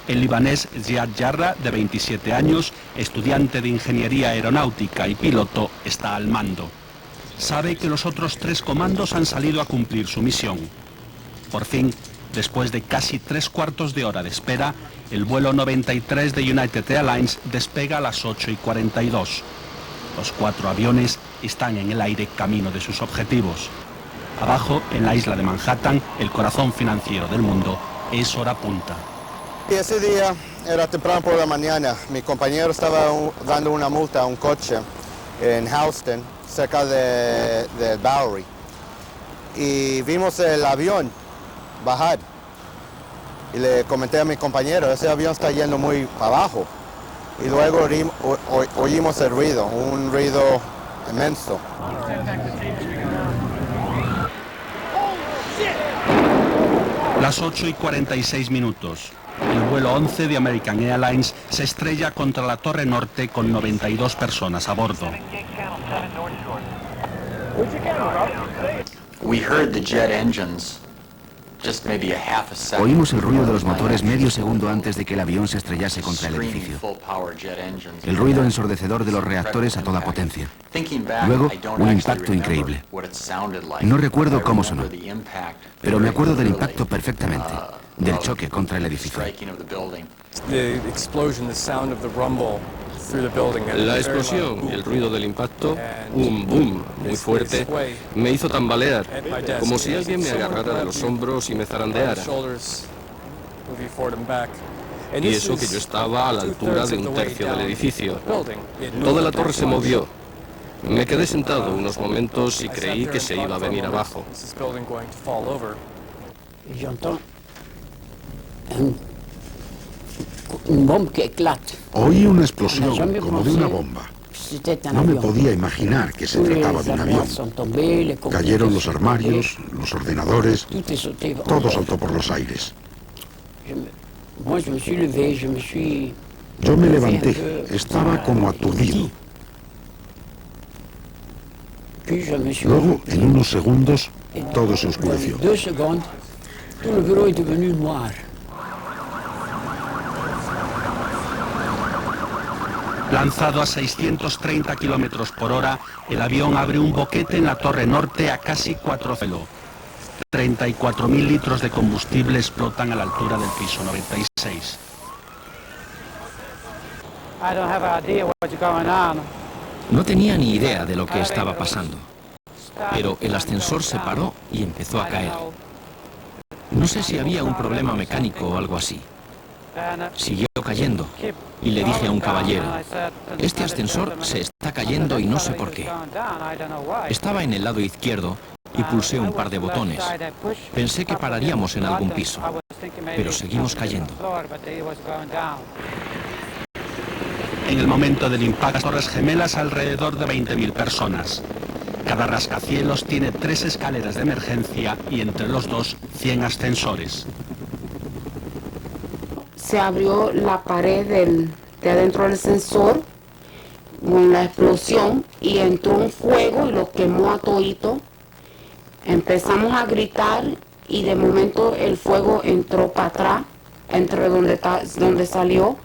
[SPEAKER 1] El libanés Ziad Jarrah, de 27 años, estudiante de ingeniería aeronáutica y piloto, está al mando. Sabe que los otros 3 comandos han salido a cumplir su misión. Por fin, después de casi 3/4 de hora de espera, el vuelo 93 de United Airlines despega a las 8:42. Los 4 aviones están en el aire camino de sus objetivos. Abajo, en la isla de Manhattan, el corazón financiero del mundo, es hora punta.
[SPEAKER 4] Y ese día era temprano por la mañana. Mi compañero estaba dando una multa a un coche en Houston, cerca de Bowery. Y vimos el avión bajar. Y le comenté a mi compañero, ese avión está yendo muy abajo. Y luego oímos el ruido, un ruido inmenso.
[SPEAKER 1] Las 8:46 minutos. El vuelo 11 de American Airlines se estrella contra la Torre Norte con 92 personas a bordo.
[SPEAKER 6] We heard the jet engines just maybe a half a second.
[SPEAKER 25] Oímos el ruido de los motores medio segundo antes de que el avión se estrellase contra el edificio. El ruido ensordecedor de los reactores a toda potencia. Luego, un impacto increíble. No recuerdo cómo sonó, pero me acuerdo del impacto perfectamente, del choque contra el edificio.
[SPEAKER 8] La explosión y el ruido del impacto, un boom muy fuerte, me hizo tambalear, como si alguien me agarrara de los hombros y me zarandeara. Y eso que yo estaba a la altura de un tercio del edificio. Toda la torre se movió. Me quedé sentado unos momentos y creí que se iba a venir abajo.
[SPEAKER 24] Oí una explosión como de una bomba. No me podía imaginar que se trataba de un avión. Cayeron los armarios, los ordenadores, todo saltó por los aires. Yo me levanté, estaba como aturdido. Luego, en unos segundos, todo se oscureció.
[SPEAKER 1] Lanzado a 630 kilómetros por hora, el avión abre un boquete en la torre norte a casi 4 km. 34.000 litros de combustible explotan a la altura del piso 96.
[SPEAKER 23] No tenía ni idea de lo que estaba pasando, pero el ascensor se paró y empezó a caer. No sé si había un problema mecánico o algo así. Siguió cayendo y le dije a un caballero, este ascensor se está cayendo y no sé por qué. Estaba en el lado izquierdo y pulsé un par de botones. Pensé que pararíamos en algún piso, pero seguimos cayendo.
[SPEAKER 1] En el momento del impacto, Torres Gemelas alrededor de 20.000 personas. Cada rascacielos tiene 3 escaleras de emergencia y entre los dos 100 ascensores.
[SPEAKER 3] Se abrió la pared de adentro del ascensor con la explosión y entró un fuego y lo quemó a todito. Empezamos a gritar y de momento el fuego entró para atrás, entre donde salió.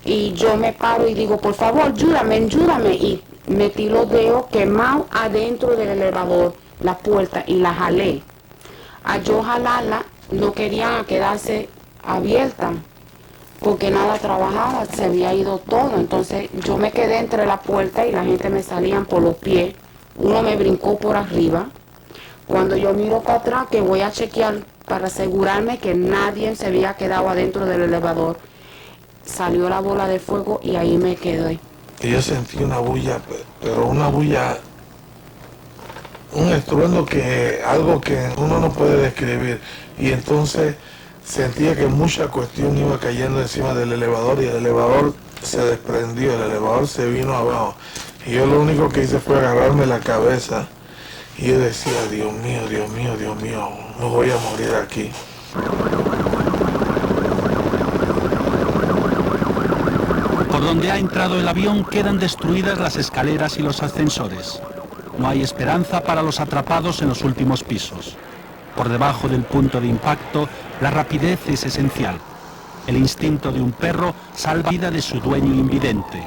[SPEAKER 3] Y yo me paro y digo, por favor, ayúdame. Y metí los dedos quemados adentro del elevador, la puerta, y la jalé. A yo jalarla, no quería quedarse abierta, porque nada trabajaba, se había ido todo. Entonces yo me quedé entre la puerta y la gente me salían por los pies. Uno me brincó por arriba. Cuando yo miro para atrás, que voy a chequear para asegurarme que nadie se había quedado adentro del elevador, salió la bola de fuego y ahí me quedé.
[SPEAKER 2] Y yo sentí una bulla, pero una bulla, un estruendo algo que uno no puede describir. Y entonces sentía que mucha cuestión iba cayendo encima del elevador y el elevador se desprendió, el elevador se vino abajo. Y yo lo único que hice fue agarrarme la cabeza y yo decía, Dios mío, no voy a morir aquí.
[SPEAKER 1] Por donde ha entrado el avión quedan destruidas las escaleras y los ascensores. No hay esperanza para los atrapados en los últimos pisos. Por debajo del punto de impacto, la rapidez es esencial. El instinto de un perro salva la vida de su dueño invidente.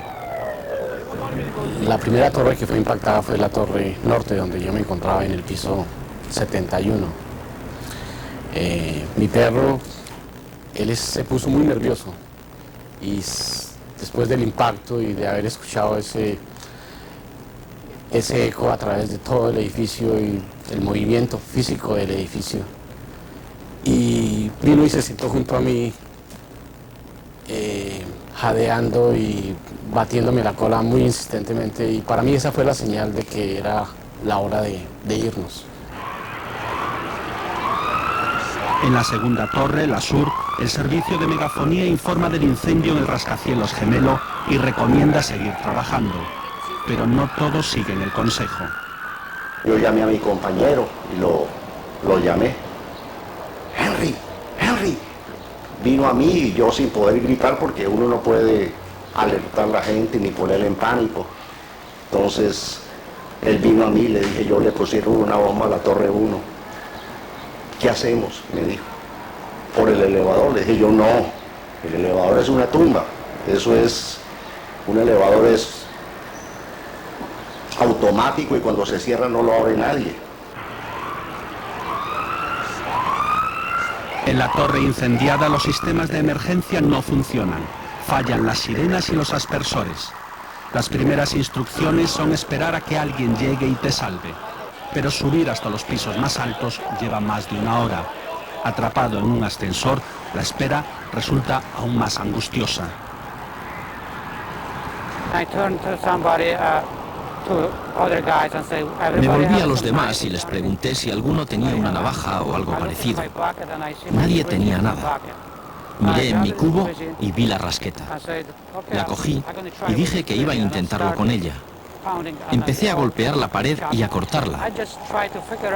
[SPEAKER 5] La primera torre que fue impactada fue la torre norte, donde yo me encontraba en el piso 71. Mi perro, se puso muy nervioso y después del impacto y de haber escuchado ese eco a través de todo el edificio y el movimiento físico del edificio, y vino y se sentó junto a mí, jadeando y batiéndome la cola muy insistentemente, y para mí esa fue la señal de que era la hora de irnos.
[SPEAKER 1] En la segunda torre, la sur, el servicio de megafonía informa del incendio en el rascacielos gemelo y recomienda seguir trabajando. Pero no todos siguen el consejo.
[SPEAKER 22] Yo llamé a mi compañero y lo llamé. Henry. Vino a mí y yo sin poder gritar porque uno no puede alertar a la gente ni ponerle en pánico. Entonces él vino a mí y le dije, yo le pusieron una bomba a la torre 1. ¿Qué hacemos? Me dijo. Por el elevador. Le dije yo, no, el elevador es una tumba. Eso es, un elevador es automático y cuando se cierra no lo abre nadie.
[SPEAKER 1] En la torre incendiada los sistemas de emergencia no funcionan. Fallan las sirenas y los aspersores. Las primeras instrucciones son esperar a que alguien llegue y te salve. Pero subir hasta los pisos más altos lleva más de una hora. Atrapado en un ascensor, la espera resulta aún más angustiosa.
[SPEAKER 23] Me volví a los demás y les pregunté si alguno tenía una navaja o algo parecido. Nadie tenía nada. Miré en mi cubo y vi la rasqueta. La cogí y dije que iba a intentarlo con ella. Empecé a golpear la pared y a cortarla.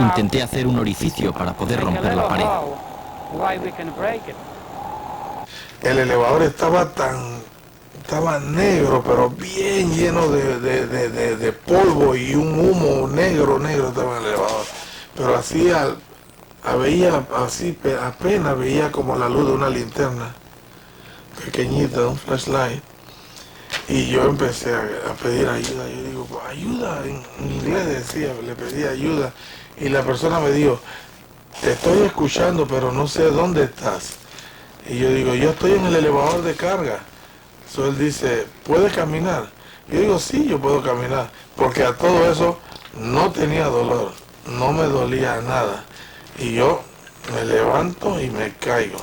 [SPEAKER 23] Intenté hacer un orificio para poder romper la pared.
[SPEAKER 2] El elevador estaba negro, pero bien lleno de polvo y un humo negro estaba en el elevador. Pero así veía así, apenas veía como la luz de una linterna pequeñita, un flashlight. Y yo empecé a pedir ayuda. Yo digo, ayuda, en inglés decía, le pedí ayuda. Y la persona me dijo, te estoy escuchando, pero no sé dónde estás. Y yo digo, yo estoy en el elevador de carga. Entonces él dice, ¿puedes caminar? Yo digo, sí, yo puedo caminar. Porque a todo eso no tenía dolor, no me dolía nada. Y yo me levanto y me caigo.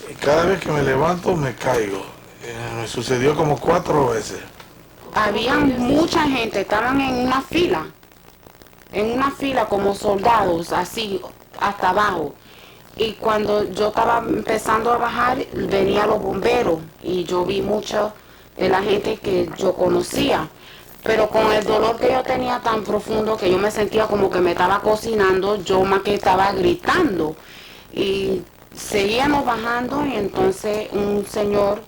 [SPEAKER 2] Y cada vez que me levanto me caigo. Me sucedió como 4 veces.
[SPEAKER 3] Había mucha gente, estaban en una fila como soldados, así hasta abajo. Y cuando yo estaba empezando a bajar, venían los bomberos y yo vi mucha de la gente que yo conocía. Pero con el dolor que yo tenía tan profundo que yo me sentía como que me estaba cocinando, yo más que estaba gritando. Y seguíamos bajando y entonces un señor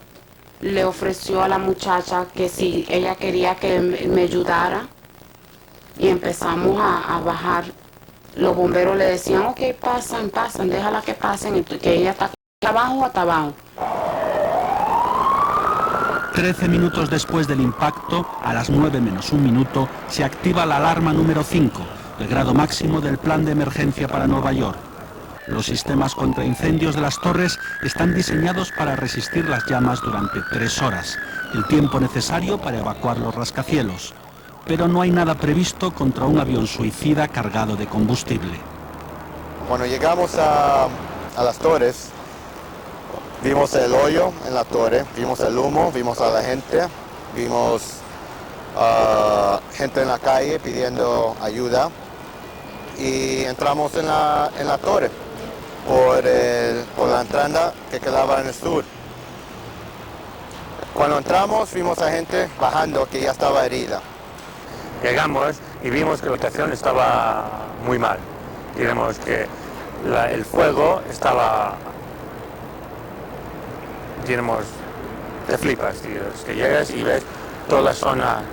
[SPEAKER 3] le ofreció a la muchacha que si ella quería que me ayudara y empezamos a bajar. Los bomberos le decían, ok, pasan, déjala que pasen, que ella está aquí abajo hasta abajo.
[SPEAKER 1] 13 minutos después del impacto, a las 9 menos un minuto, se activa la alarma número 5, el grado máximo del plan de emergencia para Nueva York. Los sistemas contra incendios de las torres están diseñados para resistir las llamas durante 3 horas, el tiempo necesario para evacuar los rascacielos. Pero no hay nada previsto contra un avión suicida cargado de combustible.
[SPEAKER 4] Cuando llegamos a las torres, vimos el hoyo en la torre, vimos el humo, vimos a la gente, vimos gente en la calle pidiendo ayuda y entramos en la torre por la entrada que quedaba en el sur. Cuando entramos vimos a gente bajando que ya estaba herida.
[SPEAKER 21] Llegamos y vimos que la situación estaba muy mal. Digamos que el fuego estaba, digamos, te flipas, tío. Es que llegas y ves toda la zona,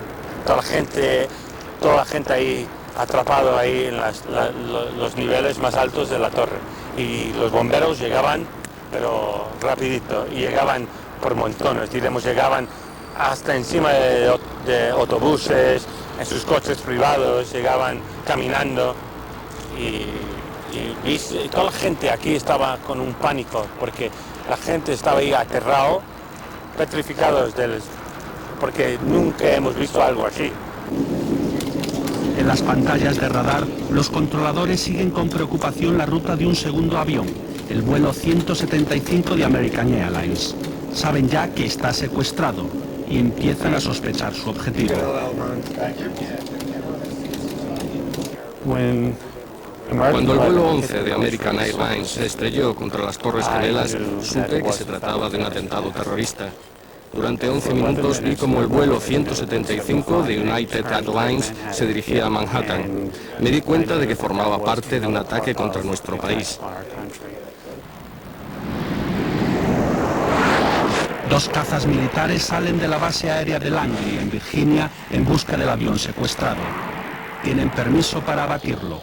[SPEAKER 21] toda la gente ahí atrapado ahí en los niveles más altos de la torre. Y los bomberos llegaban, pero rapidito, y llegaban por montones, digamos, llegaban hasta encima de autobuses, en sus coches privados, llegaban caminando y toda la gente aquí estaba con un pánico porque la gente estaba ahí aterrado, petrificados porque nunca hemos visto algo así.
[SPEAKER 1] En las pantallas de radar, los controladores siguen con preocupación la ruta de un segundo avión, el vuelo 175 de American Airlines. Saben ya que está secuestrado y empiezan a sospechar su objetivo.
[SPEAKER 8] Cuando el vuelo 11 de American Airlines se estrelló contra las Torres Gemelas, supe que se trataba de un atentado terrorista. Durante 11 minutos vi como el vuelo 175 de United Airlines se dirigía a Manhattan. Me di cuenta de que formaba parte de un ataque contra nuestro país.
[SPEAKER 1] 2 cazas militares salen de la base aérea de Langley, en Virginia, en busca del avión secuestrado. Tienen permiso para abatirlo.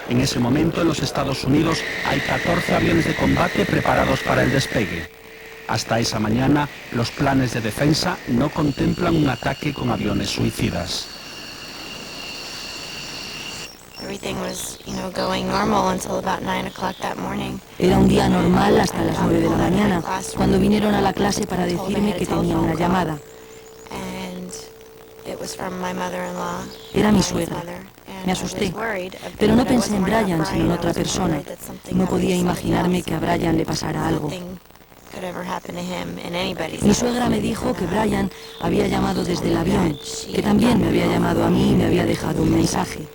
[SPEAKER 1] En ese momento, en los Estados Unidos, hay 14 aviones de combate preparados para el despegue. Hasta esa mañana, los planes de defensa no contemplan un ataque con aviones suicidas.
[SPEAKER 10] Era un día normal hasta las 9 de la mañana, cuando vinieron a la clase para decirme que tenía una llamada. Era mi suegra. Me asusté, pero no pensé en Brian, sino en otra persona. No podía imaginarme que a Brian le pasara algo. Mi suegra me dijo que Brian había llamado desde el avión, que también me había llamado a mí y me había dejado un mensaje.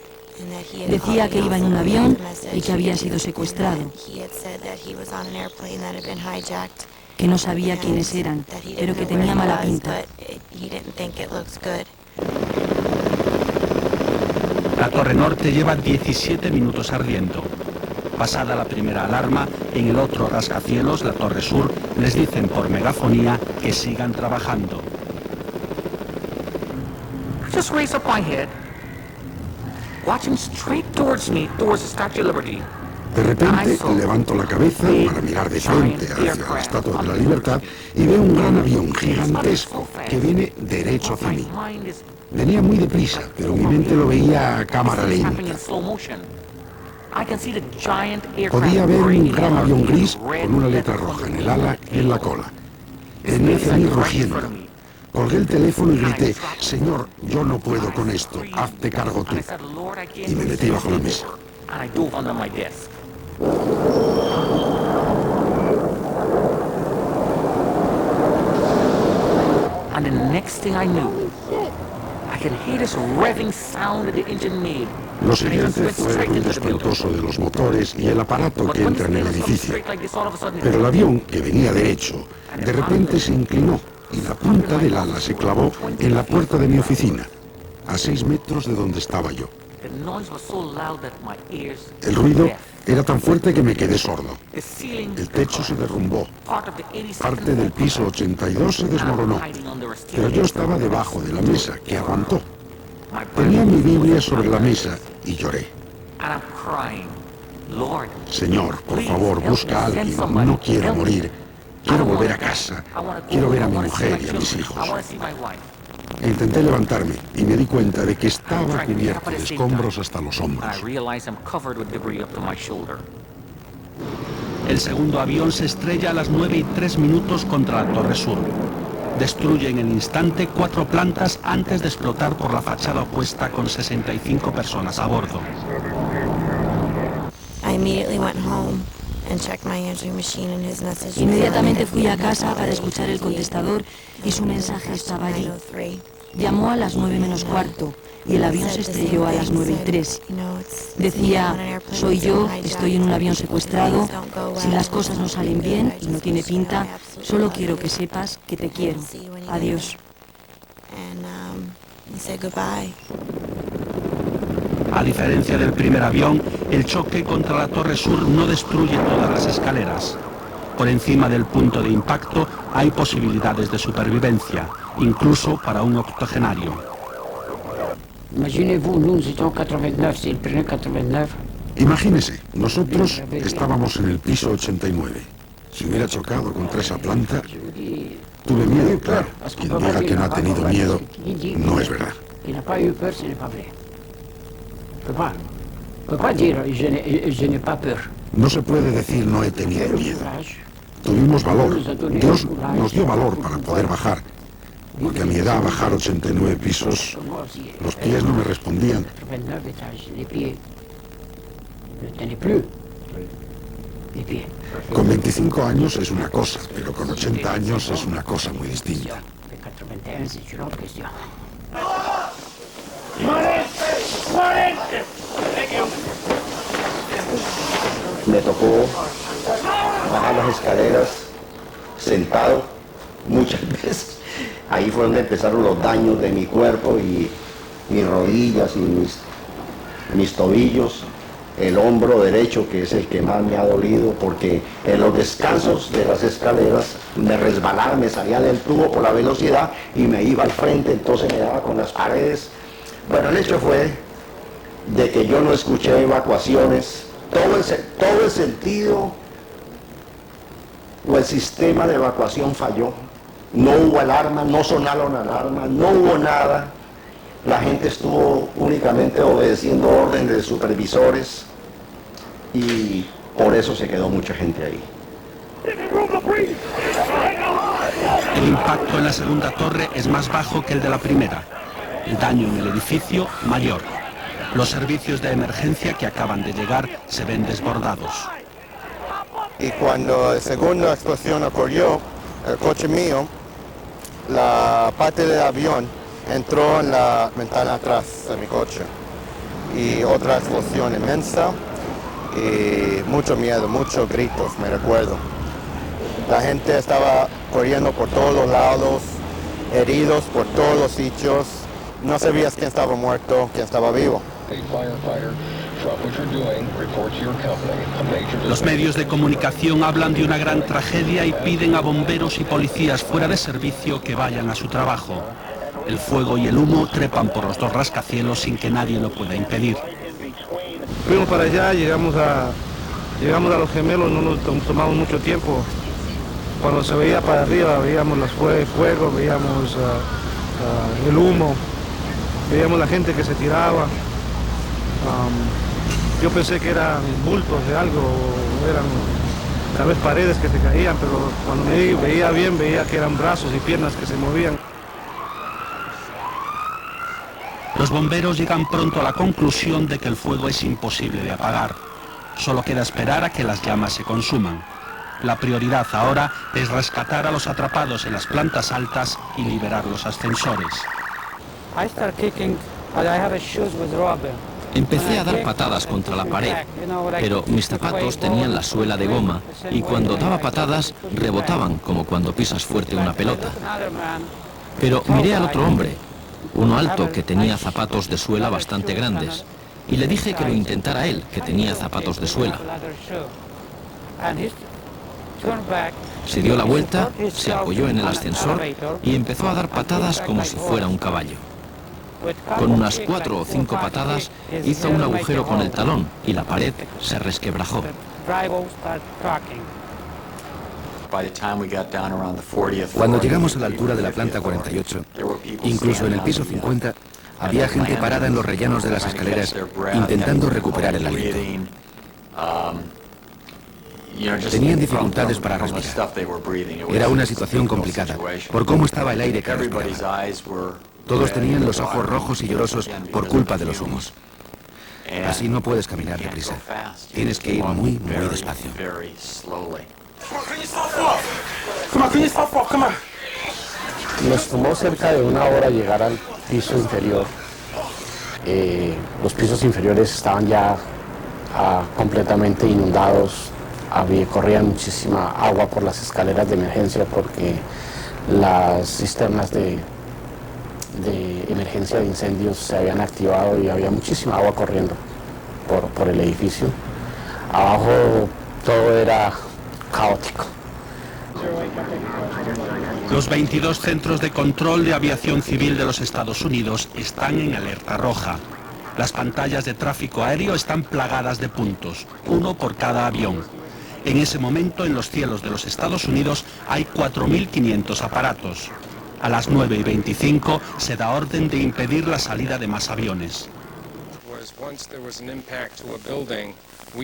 [SPEAKER 10] Decía que iba en un avión y que había sido secuestrado, que no sabía quiénes eran, pero que tenía mala pinta.
[SPEAKER 1] La Torre Norte lleva 17 minutos ardiendo. Pasada la primera alarma, en el otro rascacielos, la Torre Sur, les dicen por megafonía que sigan trabajando.
[SPEAKER 9] Just raised up my head, watching straight towards me, towards the Statue of Liberty.
[SPEAKER 24] De repente levanto la cabeza para mirar de frente hacia la Estatua de la Libertad y veo un gran avión gigantesco que viene derecho hacia mí. Venía muy deprisa, pero mi mente lo veía a cámara lenta. Podía ver un gran avión gris con una letra roja en el ala y en la cola. Venía hacia mí rugiendo. Colgué el teléfono y grité: «Señor, yo no puedo con esto, hazte cargo tú». Y me metí bajo la mesa.
[SPEAKER 9] And the next thing I knew, I could hear this revving sound that the engine made.
[SPEAKER 24] Lo siguiente fue el ruido espantoso de los motores y el aparato que entra en el edificio. Pero el avión, que venía derecho, de repente se inclinó y la punta del ala se clavó en la puerta de mi oficina, a 6 metros de donde estaba yo. El ruido era tan fuerte que me quedé sordo. El techo se derrumbó. Parte del piso 82 se desmoronó. Pero yo estaba debajo de la mesa, que aguantó. Tenía mi Biblia sobre la mesa y lloré. Señor, por favor, busca a alguien. No quiero morir. Quiero volver a casa. Quiero ver a mi mujer y a mis hijos. Intenté levantarme y me di cuenta de que estaba cubierto de escombros hasta los hombros.
[SPEAKER 1] El segundo avión se estrella a las 9:03 contra la Torre Sur. Destruye en el instante 4 plantas antes de explotar por la fachada opuesta con 65 personas a bordo.
[SPEAKER 10] Inmediatamente fui a casa para escuchar el contestador y su mensaje estaba allí. Llamó a las 9:15 y el avión se estrelló a las 9:03. Decía: soy yo, estoy en un avión secuestrado, si las cosas no salen bien y no tiene pinta, solo quiero que sepas que te quiero. Adiós.
[SPEAKER 1] A diferencia del primer avión, el choque contra la Torre Sur no destruye todas las escaleras. Por encima del punto de impacto hay posibilidades de supervivencia, incluso para un octogenario.
[SPEAKER 24] Imagínese, nosotros estábamos en el piso 89. Si hubiera chocado contra esa planta, tuve miedo, claro. Quien diga que no ha tenido miedo, no es verdad. No se puede decir no he tenido miedo. Tuvimos valor. Dios nos dio valor para poder bajar. Porque a mi edad bajar 89 pisos, los pies no me respondían. Con 25 años es una cosa, pero con 80 años es una cosa muy distinta.
[SPEAKER 22] Me tocó bajar las escaleras sentado muchas veces. Ahí fue donde empezaron los daños de mi cuerpo y mis rodillas y mis tobillos, el hombro derecho, que es el que más me ha dolido, porque en los descansos de las escaleras me resbalaba, me salía del tubo por la velocidad y me iba al frente, entonces me daba con las paredes. Bueno, el hecho fue de que yo no escuché evacuaciones, todo el sentido o el sistema de evacuación falló. No hubo alarma, no sonaron alarmas, no hubo nada. La gente estuvo únicamente obedeciendo órdenes de supervisores y por eso se quedó mucha gente ahí.
[SPEAKER 1] El impacto en la segunda torre es más bajo que el de la primera. El daño en el edificio mayor. Los servicios de emergencia que acaban de llegar se ven desbordados.
[SPEAKER 4] Y cuando la segunda explosión ocurrió, el coche mío, la parte del avión entró en la ventana atrás de mi coche. Y otra explosión inmensa y mucho miedo, muchos gritos, me recuerdo. La gente estaba corriendo por todos los lados, heridos por todos los sitios. No sabías quién estaba muerto, quién estaba vivo.
[SPEAKER 1] Los medios de comunicación hablan de una gran tragedia y piden a bomberos y policías fuera de servicio que vayan a su trabajo. El fuego y el humo trepan por los dos rascacielos sin que nadie lo pueda impedir.
[SPEAKER 2] Fuimos para allá, llegamos a Los Gemelos, no nos tomamos mucho tiempo. Cuando se veía para arriba, veíamos los fuegos, veíamos el humo, veíamos la gente que se tiraba. Yo pensé que eran bultos de algo, eran tal vez paredes que se caían, pero cuando me veía bien, veía que eran brazos y piernas que se movían.
[SPEAKER 1] Los bomberos llegan pronto a la conclusión de que el fuego es imposible de apagar. Solo queda esperar a que las llamas se consuman. La prioridad ahora es rescatar a los atrapados en las plantas altas y liberar los ascensores.
[SPEAKER 23] Empecé a dar patadas contra la pared, pero mis zapatos tenían la suela de goma y cuando daba patadas rebotaban como cuando pisas fuerte una pelota. Pero miré al otro hombre, uno alto que tenía zapatos de suela bastante grandes, y le dije que lo intentara él, que tenía zapatos de suela. Se dio la vuelta, se apoyó en el ascensor y empezó a dar patadas como si fuera un caballo. Con unas 4 o 5 patadas hizo un agujero con el talón y la pared se resquebrajó.
[SPEAKER 25] Cuando llegamos a la altura de la planta 48, incluso en el piso 50, había gente parada en los rellanos de las escaleras intentando recuperar el aliento. Tenían dificultades para respirar. Era una situación complicada, por cómo estaba el aire que respiraba. Todos tenían los ojos rojos y llorosos por culpa de los humos. Así no puedes caminar deprisa. Tienes que ir muy, muy despacio.
[SPEAKER 5] Nos tomó cerca de 1 hora llegar al piso inferior. Los pisos inferiores estaban ya completamente inundados. Corría muchísima agua por las escaleras de emergencia porque las cisternas de emergencia de incendios se habían activado y había muchísima agua corriendo por el edificio. Abajo todo era caótico.
[SPEAKER 1] Los 22 centros de control de aviación civil de los Estados Unidos están en alerta roja. Las pantallas de tráfico aéreo están plagadas de puntos, uno por cada avión. En ese momento, en los cielos de los Estados Unidos hay 4.500 aparatos. A las 9:25 se da orden de impedir la salida de más aviones.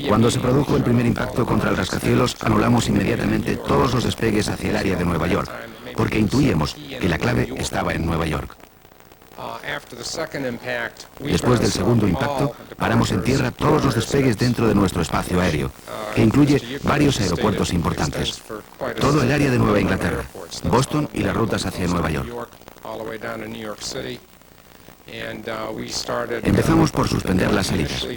[SPEAKER 25] Cuando se produjo el primer impacto contra el rascacielos, anulamos inmediatamente todos los despegues hacia el área de Nueva York, porque intuíamos que la clave estaba en Nueva York. Después del segundo impacto, paramos en tierra todos los despegues dentro de nuestro espacio aéreo, que incluye varios aeropuertos importantes. Todo el área de Nueva Inglaterra, Boston y las rutas hacia Nueva York. Empezamos por suspender las salidas,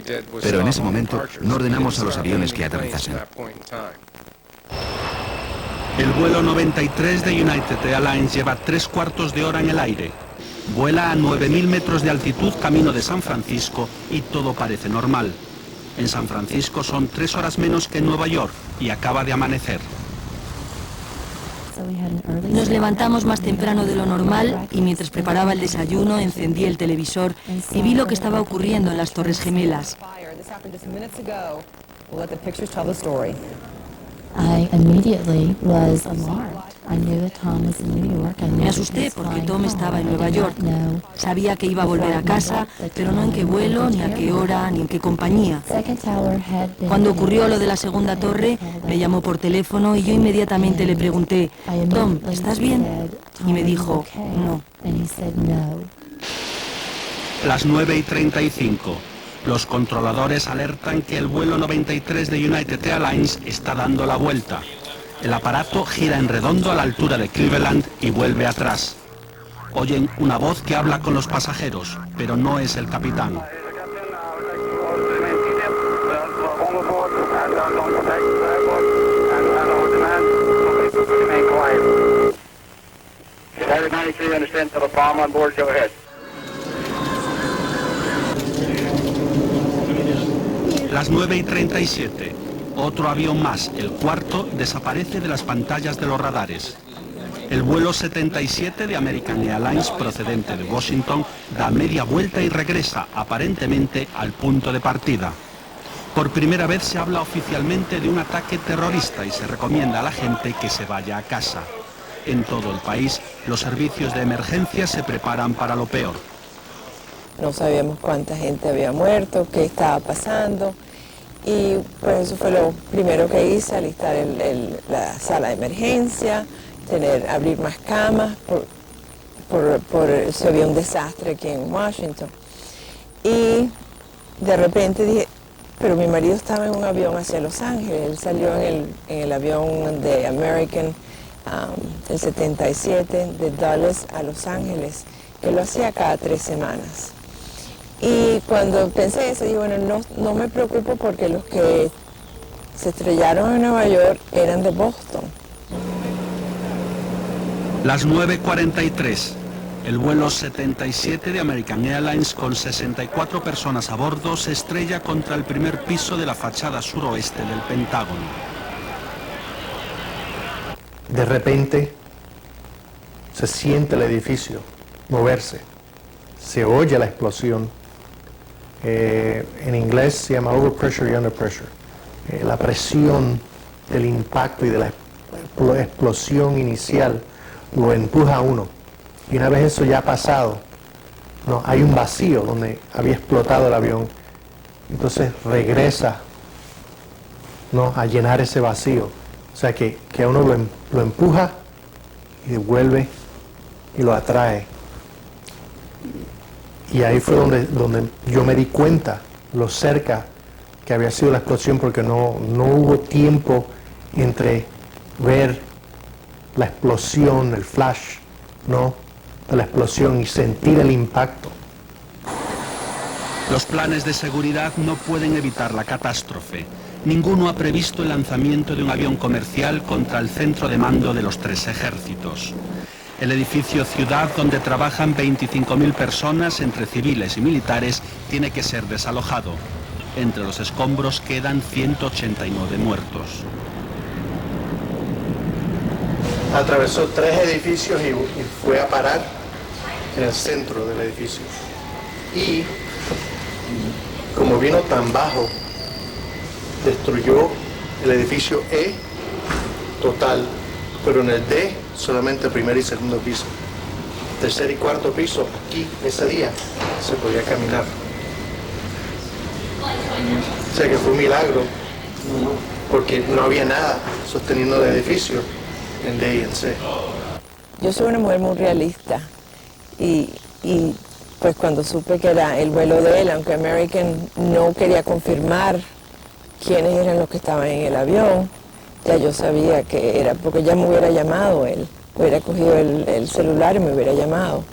[SPEAKER 25] pero en ese momento no ordenamos a los aviones que aterrizasen.
[SPEAKER 1] El vuelo 93 de United Airlines lleva 3/4 de hora en el aire. Vuela a 9.000 metros de altitud camino de San Francisco y todo parece normal. En San Francisco son 3 horas menos que en Nueva York y acaba de amanecer.
[SPEAKER 10] Nos levantamos más temprano de lo normal y mientras preparaba el desayuno encendí el televisor y vi lo que estaba ocurriendo en las Torres Gemelas. Me asusté porque Tom estaba en Nueva York. Sabía que iba a volver a casa, pero no en qué vuelo, ni a qué hora, ni en qué compañía. Cuando ocurrió lo de la segunda torre, me llamó por teléfono y yo inmediatamente le pregunté, Tom, ¿estás bien? Y me dijo, no.
[SPEAKER 1] Las 9:35. Los controladores alertan que el vuelo 93 de United Airlines está dando la vuelta. El aparato gira en redondo a la altura de Cleveland y vuelve atrás. Oyen una voz que habla con los pasajeros, pero no es el capitán. Las 9:37. Otro avión más, el cuarto, desaparece de las pantallas de los radares. El vuelo 77 de American Airlines, procedente de Washington, da media vuelta y regresa, aparentemente, al punto de partida. Por primera vez se habla oficialmente de un ataque terrorista y se recomienda a la gente que se vaya a casa. En todo el país, los servicios de emergencia se preparan para lo peor.
[SPEAKER 11] No sabíamos cuánta gente había muerto, qué estaba pasando, y pues eso fue lo primero que hice, alistar la sala de emergencia, abrir más camas, si había un desastre aquí en Washington. Y de repente dije, pero mi marido estaba en un avión hacia Los Ángeles, él salió en el avión de American, el 77, de Dallas a Los Ángeles, que lo hacía cada 3 semanas. Y cuando pensé eso, dije, bueno, no me preocupo porque los que se estrellaron en Nueva York eran de Boston.
[SPEAKER 1] Las 9:43. El vuelo 77 de American Airlines con 64 personas a bordo se estrella contra el primer piso de la fachada suroeste del Pentágono.
[SPEAKER 7] De repente se siente el edificio moverse, se oye la explosión. En inglés se llama overpressure y underpressure. La presión del impacto y de la explosión inicial lo empuja a uno. Y una vez eso ya ha pasado, no, hay un vacío donde había explotado el avión. Entonces regresa, ¿no?, a llenar ese vacío. O sea que a uno lo empuja y devuelve y lo atrae. Y ahí fue donde yo me di cuenta lo cerca que había sido la explosión, porque no hubo tiempo entre ver la explosión, el flash, ¿no?, de la explosión y sentir el impacto.
[SPEAKER 1] Los planes de seguridad no pueden evitar la catástrofe. Ninguno ha previsto el lanzamiento de un avión comercial contra el centro de mando de los 3 ejércitos. El edificio Ciudad, donde trabajan 25.000 personas entre civiles y militares, tiene que ser desalojado. Entre los escombros quedan 189 muertos.
[SPEAKER 7] Atravesó 3 edificios y fue a parar en el centro del edificio. Y como vino tan bajo, destruyó el edificio E total, pero en el D solamente primer y segundo piso. Tercer y cuarto piso, aquí, ese día, se podía caminar. O sea que fue un milagro, porque no había nada sosteniendo el edificio en D y en C.
[SPEAKER 11] Yo soy una mujer muy realista y pues cuando supe que era el vuelo de él, aunque American no quería confirmar quiénes eran los que estaban en el avión, ya yo sabía que era, porque ya me hubiera llamado él, hubiera cogido el celular y me hubiera llamado.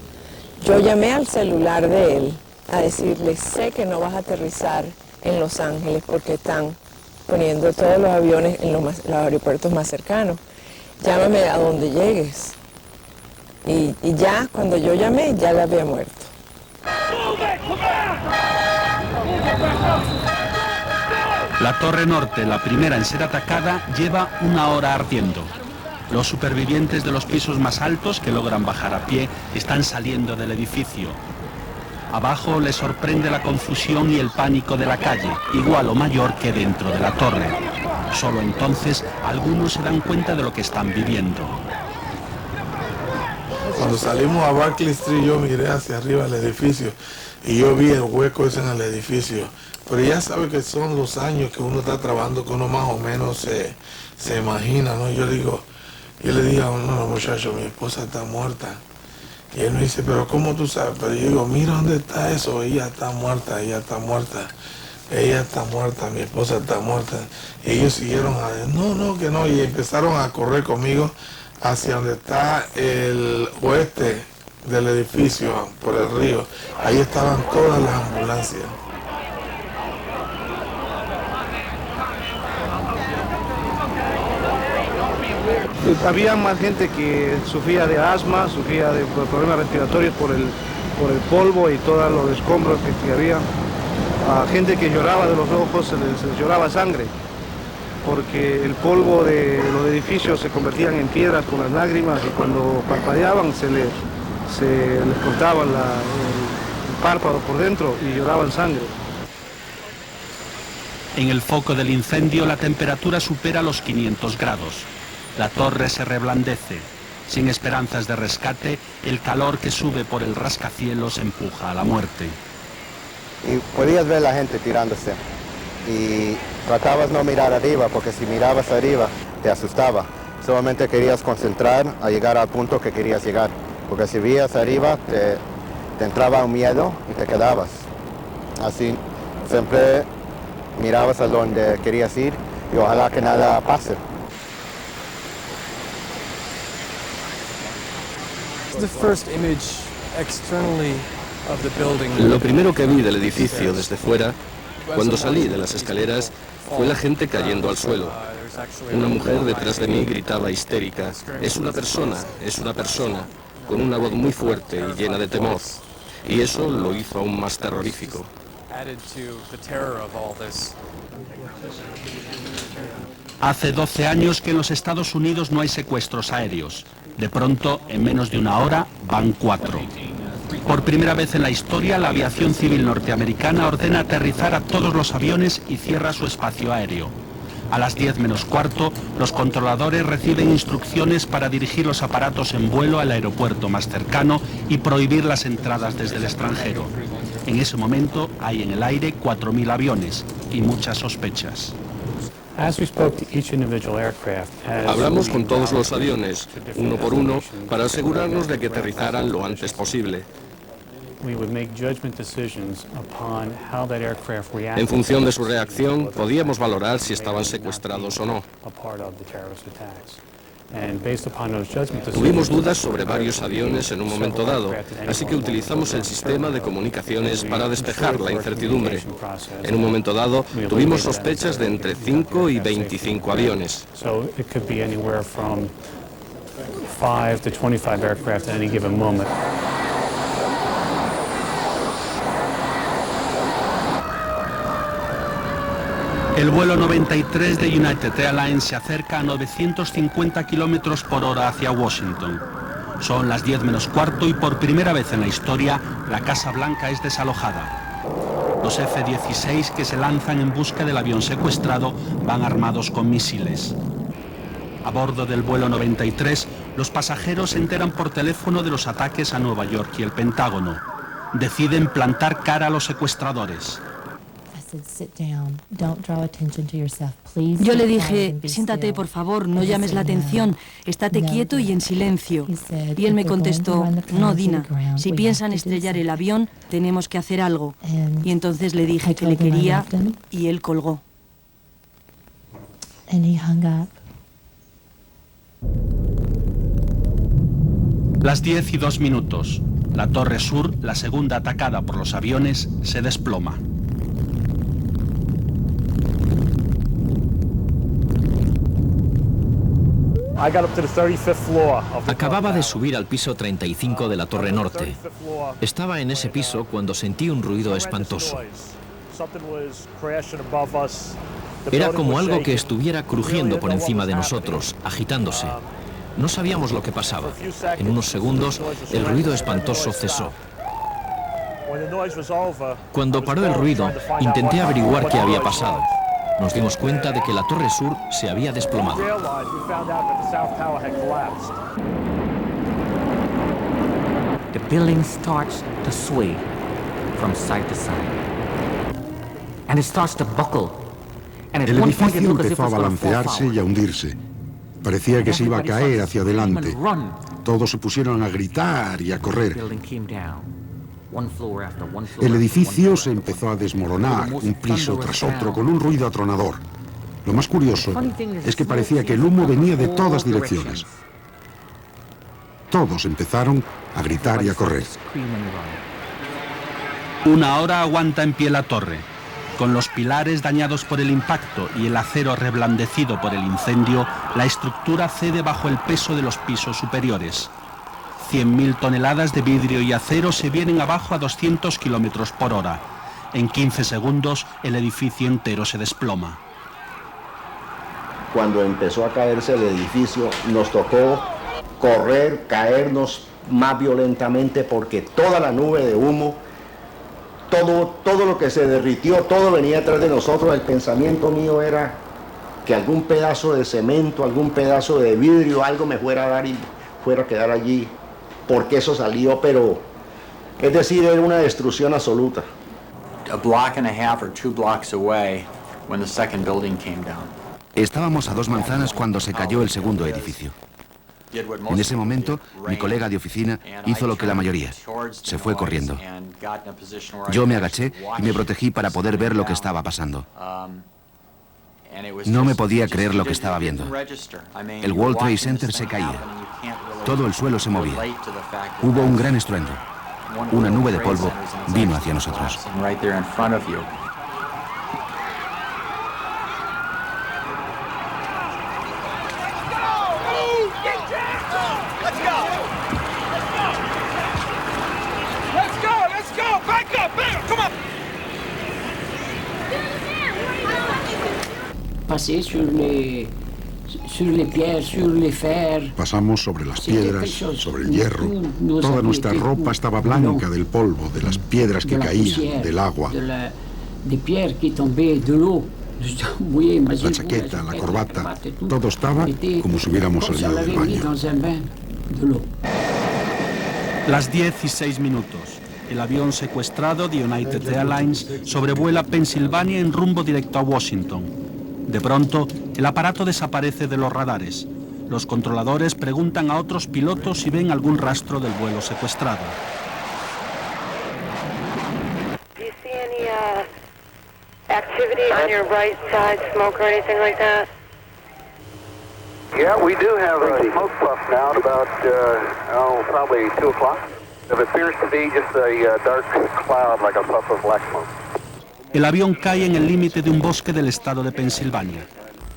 [SPEAKER 11] Yo llamé al celular de él a decirle, sé que no vas a aterrizar en Los Ángeles porque están poniendo todos los aviones en los aeropuertos más cercanos. Llámame a donde llegues. Y ya, cuando yo llamé, ya le había muerto.
[SPEAKER 1] La Torre Norte, la primera en ser atacada, lleva 1 hora ardiendo. Los supervivientes de los pisos más altos, que logran bajar a pie, están saliendo del edificio. Abajo les sorprende la confusión y el pánico de la calle, igual o mayor que dentro de la torre. Solo entonces algunos se dan cuenta de lo que están viviendo.
[SPEAKER 2] Cuando salimos a Barclay Street, yo miré hacia arriba el edificio y yo vi el hueco ese en el edificio. Pero ya sabe que son los años que uno está trabajando, que uno más o menos se imagina, ¿no? Yo le dije a uno de los muchachos, mi esposa está muerta. Y él me dice, pero ¿cómo tú sabes? Pero yo digo, mira dónde está eso, ella está muerta, ella está muerta. Ella está muerta, mi esposa está muerta. Y ellos siguieron a no, que no, y empezaron a correr conmigo hacia donde está el oeste del edificio, por el río. Ahí estaban todas las ambulancias.
[SPEAKER 7] Había más gente que sufría de asma, sufría de problemas respiratorios por el polvo y todos los escombros que había. A gente que lloraba de los ojos, se les lloraba sangre, porque el polvo de los edificios se convertían en piedras con las lágrimas y cuando parpadeaban se les cortaba el párpado por dentro y lloraban sangre.
[SPEAKER 1] En el foco del incendio la temperatura supera los 500 grados. La torre se reblandece. Sin esperanzas de rescate, el calor que sube por el rascacielos empuja a la muerte.
[SPEAKER 4] Y podías ver la gente tirándose y tratabas no mirar arriba porque si mirabas arriba te asustaba. Solamente querías concentrar a llegar al punto que querías llegar, porque si veías arriba te entraba un miedo y te quedabas. Así siempre mirabas a donde querías ir y ojalá que nada pase.
[SPEAKER 8] Lo primero que vi del edificio desde fuera, cuando salí de las escaleras, fue la gente cayendo al suelo. Una mujer detrás de mí gritaba histérica, es una persona, con una voz muy fuerte y llena de temor. Y eso lo hizo aún más terrorífico.
[SPEAKER 1] Hace 12 años que en los Estados Unidos no hay secuestros aéreos. De pronto, en menos de una hora, van 4. Por primera vez en la historia, la aviación civil norteamericana ordena aterrizar a todos los aviones y cierra su espacio aéreo. A las 10 menos cuarto, los controladores reciben instrucciones para dirigir los aparatos en vuelo al aeropuerto más cercano y prohibir las entradas desde el extranjero. En ese momento hay en el aire 4.000 aviones y muchas sospechas.
[SPEAKER 8] Hablamos con todos los aviones, uno por uno, para asegurarnos de que aterrizaran lo antes posible. En función de su reacción, podíamos valorar si estaban secuestrados o no. Tuvimos dudas sobre varios aviones en un momento dado, así que utilizamos el sistema de comunicaciones para despejar la incertidumbre. En un momento dado, tuvimos sospechas de entre 5 y 25 aviones.
[SPEAKER 1] El vuelo 93 de United Airlines se acerca a 950 kilómetros por hora hacia Washington. Son las 10 menos cuarto y por primera vez en la historia la Casa Blanca es desalojada. Los F-16 que se lanzan en busca del avión secuestrado van armados con misiles. A bordo del vuelo 93, los pasajeros se enteran por teléfono de los ataques a Nueva York y el Pentágono. Deciden plantar cara a los secuestradores.
[SPEAKER 10] Yo le dije, siéntate por favor, no llames la atención, estate quieto y en silencio. Y él me contestó, no Dina, si piensan estrellar el avión, tenemos que hacer algo. Y entonces le dije que le quería y él colgó.
[SPEAKER 1] Las 10:02. La Torre Sur, la segunda atacada por los aviones, se desploma.
[SPEAKER 23] Acababa de subir al piso 35 de la Torre Norte. Estaba en ese piso cuando sentí un ruido espantoso. Era como algo que estuviera crujiendo por encima de nosotros, agitándose. No sabíamos lo que pasaba. En unos segundos, el ruido espantoso cesó. Cuando paró el ruido, intenté averiguar qué había pasado. Nos dimos cuenta de que la Torre Sur se había desplomado.
[SPEAKER 9] The building starts to sway from side to side. And it starts to buckle. And at
[SPEAKER 24] El
[SPEAKER 9] one point it
[SPEAKER 24] edificio
[SPEAKER 9] looked as if
[SPEAKER 24] empezó a
[SPEAKER 9] it was going to fall
[SPEAKER 24] balancearse
[SPEAKER 9] forward.
[SPEAKER 24] y a hundirse. Parecía que se iba a caer hacia adelante. Todos se pusieron a gritar y a correr. El edificio se empezó a desmoronar, un piso tras otro, con un ruido atronador. Lo más curioso es que parecía que el humo venía de todas direcciones. Todos empezaron a gritar y a correr.
[SPEAKER 1] 1 hora aguanta en pie la torre. Con los pilares dañados por el impacto y el acero reblandecido por el incendio, la estructura cede bajo el peso de los pisos superiores. 100.000 toneladas de vidrio y acero se vienen abajo a 200 kilómetros por hora. En 15 segundos, el edificio entero se desploma.
[SPEAKER 22] Cuando empezó a caerse el edificio, nos tocó correr, caernos más violentamente porque toda la nube de humo, todo lo que se derritió, todo venía atrás de nosotros. El pensamiento mío era que algún pedazo de cemento, algún pedazo de vidrio, algo me fuera a dar y fuera a quedar allí, porque eso salió, pero es decir, era una destrucción absoluta.
[SPEAKER 6] A block and a half or 2 blocks away when the second building came down.
[SPEAKER 25] Estábamos a 2 manzanas cuando se cayó el segundo edificio. En ese momento, mi colega de oficina hizo lo que la mayoría. Se fue corriendo. Yo me agaché y me protegí para poder ver lo que estaba pasando. No me podía creer lo que estaba viendo. El World Trade Center se caía. Todo el suelo se movía. Hubo un gran estruendo. Una nube de polvo vino hacia nosotros.
[SPEAKER 24] Pasamos sobre las piedras, sobre el hierro. Toda nuestra ropa estaba blanca del polvo, de las piedras que caían, del agua. La chaqueta, la corbata, todo estaba como si hubiéramos salido del baño.
[SPEAKER 1] Las 10:06 minutos. El avión secuestrado de United Airlines sobrevuela Pensilvania en rumbo directo a Washington. De pronto, el aparato desaparece de los radares. Los controladores preguntan a otros pilotos si ven algún rastro del vuelo secuestrado.
[SPEAKER 12] Activity on your right side, smoke or anything like that?
[SPEAKER 14] Yeah, we do have a smoke puff now at about, probably 2 o'clock. It appears to be just a dark cloud, like a puff of black smoke.
[SPEAKER 1] El avión cae en el límite de un bosque del estado de Pensilvania.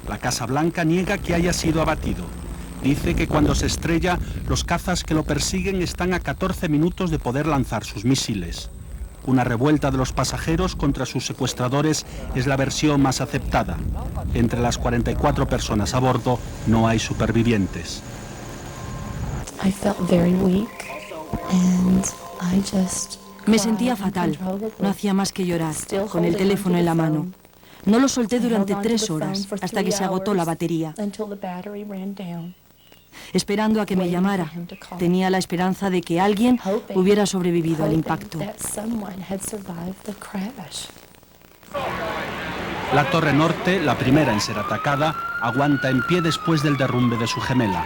[SPEAKER 1] La Casa Blanca niega que haya sido abatido. Dice que cuando se estrella, los cazas que lo persiguen están a 14 minutos de poder lanzar sus misiles. Una revuelta de los pasajeros contra sus secuestradores es la versión más aceptada. Entre las 44 personas a bordo no hay supervivientes.
[SPEAKER 10] Me sentía fatal. No hacía más que llorar, con el teléfono en la mano. No lo solté durante 3 horas, hasta que se agotó la batería. Esperando a que me llamara. Tenía la esperanza de que alguien hubiera sobrevivido al impacto.
[SPEAKER 1] La Torre Norte, la primera en ser atacada, aguanta en pie después del derrumbe de su gemela.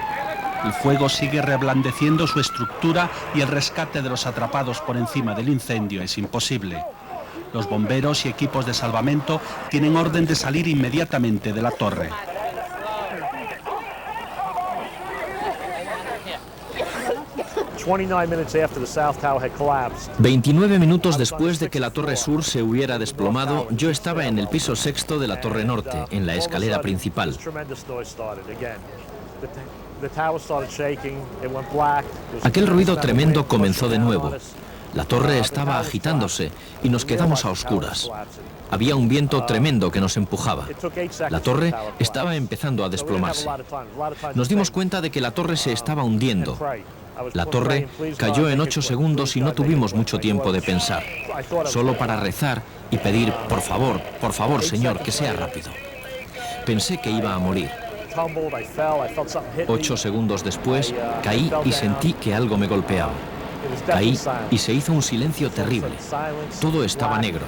[SPEAKER 1] El fuego sigue reblandeciendo su estructura y el rescate de los atrapados por encima del incendio es imposible. Los bomberos y equipos de salvamento tienen orden de salir inmediatamente de la torre.
[SPEAKER 23] 29 minutos después de que la Torre Sur se hubiera desplomado, yo estaba en el piso 6º de la Torre Norte, en la escalera principal. Aquel ruido tremendo comenzó de nuevo. La torre estaba agitándose y nos quedamos a oscuras. Había un viento tremendo que nos empujaba. La torre estaba empezando a desplomarse. Nos dimos cuenta de que la torre se estaba hundiendo. La torre cayó en 8 segundos y no tuvimos mucho tiempo de pensar. Solo para rezar y pedir, por favor, Señor, que sea rápido. Pensé que iba a morir. 8 segundos después, caí y sentí que algo me golpeaba. Caí y se hizo un silencio terrible. Todo estaba negro.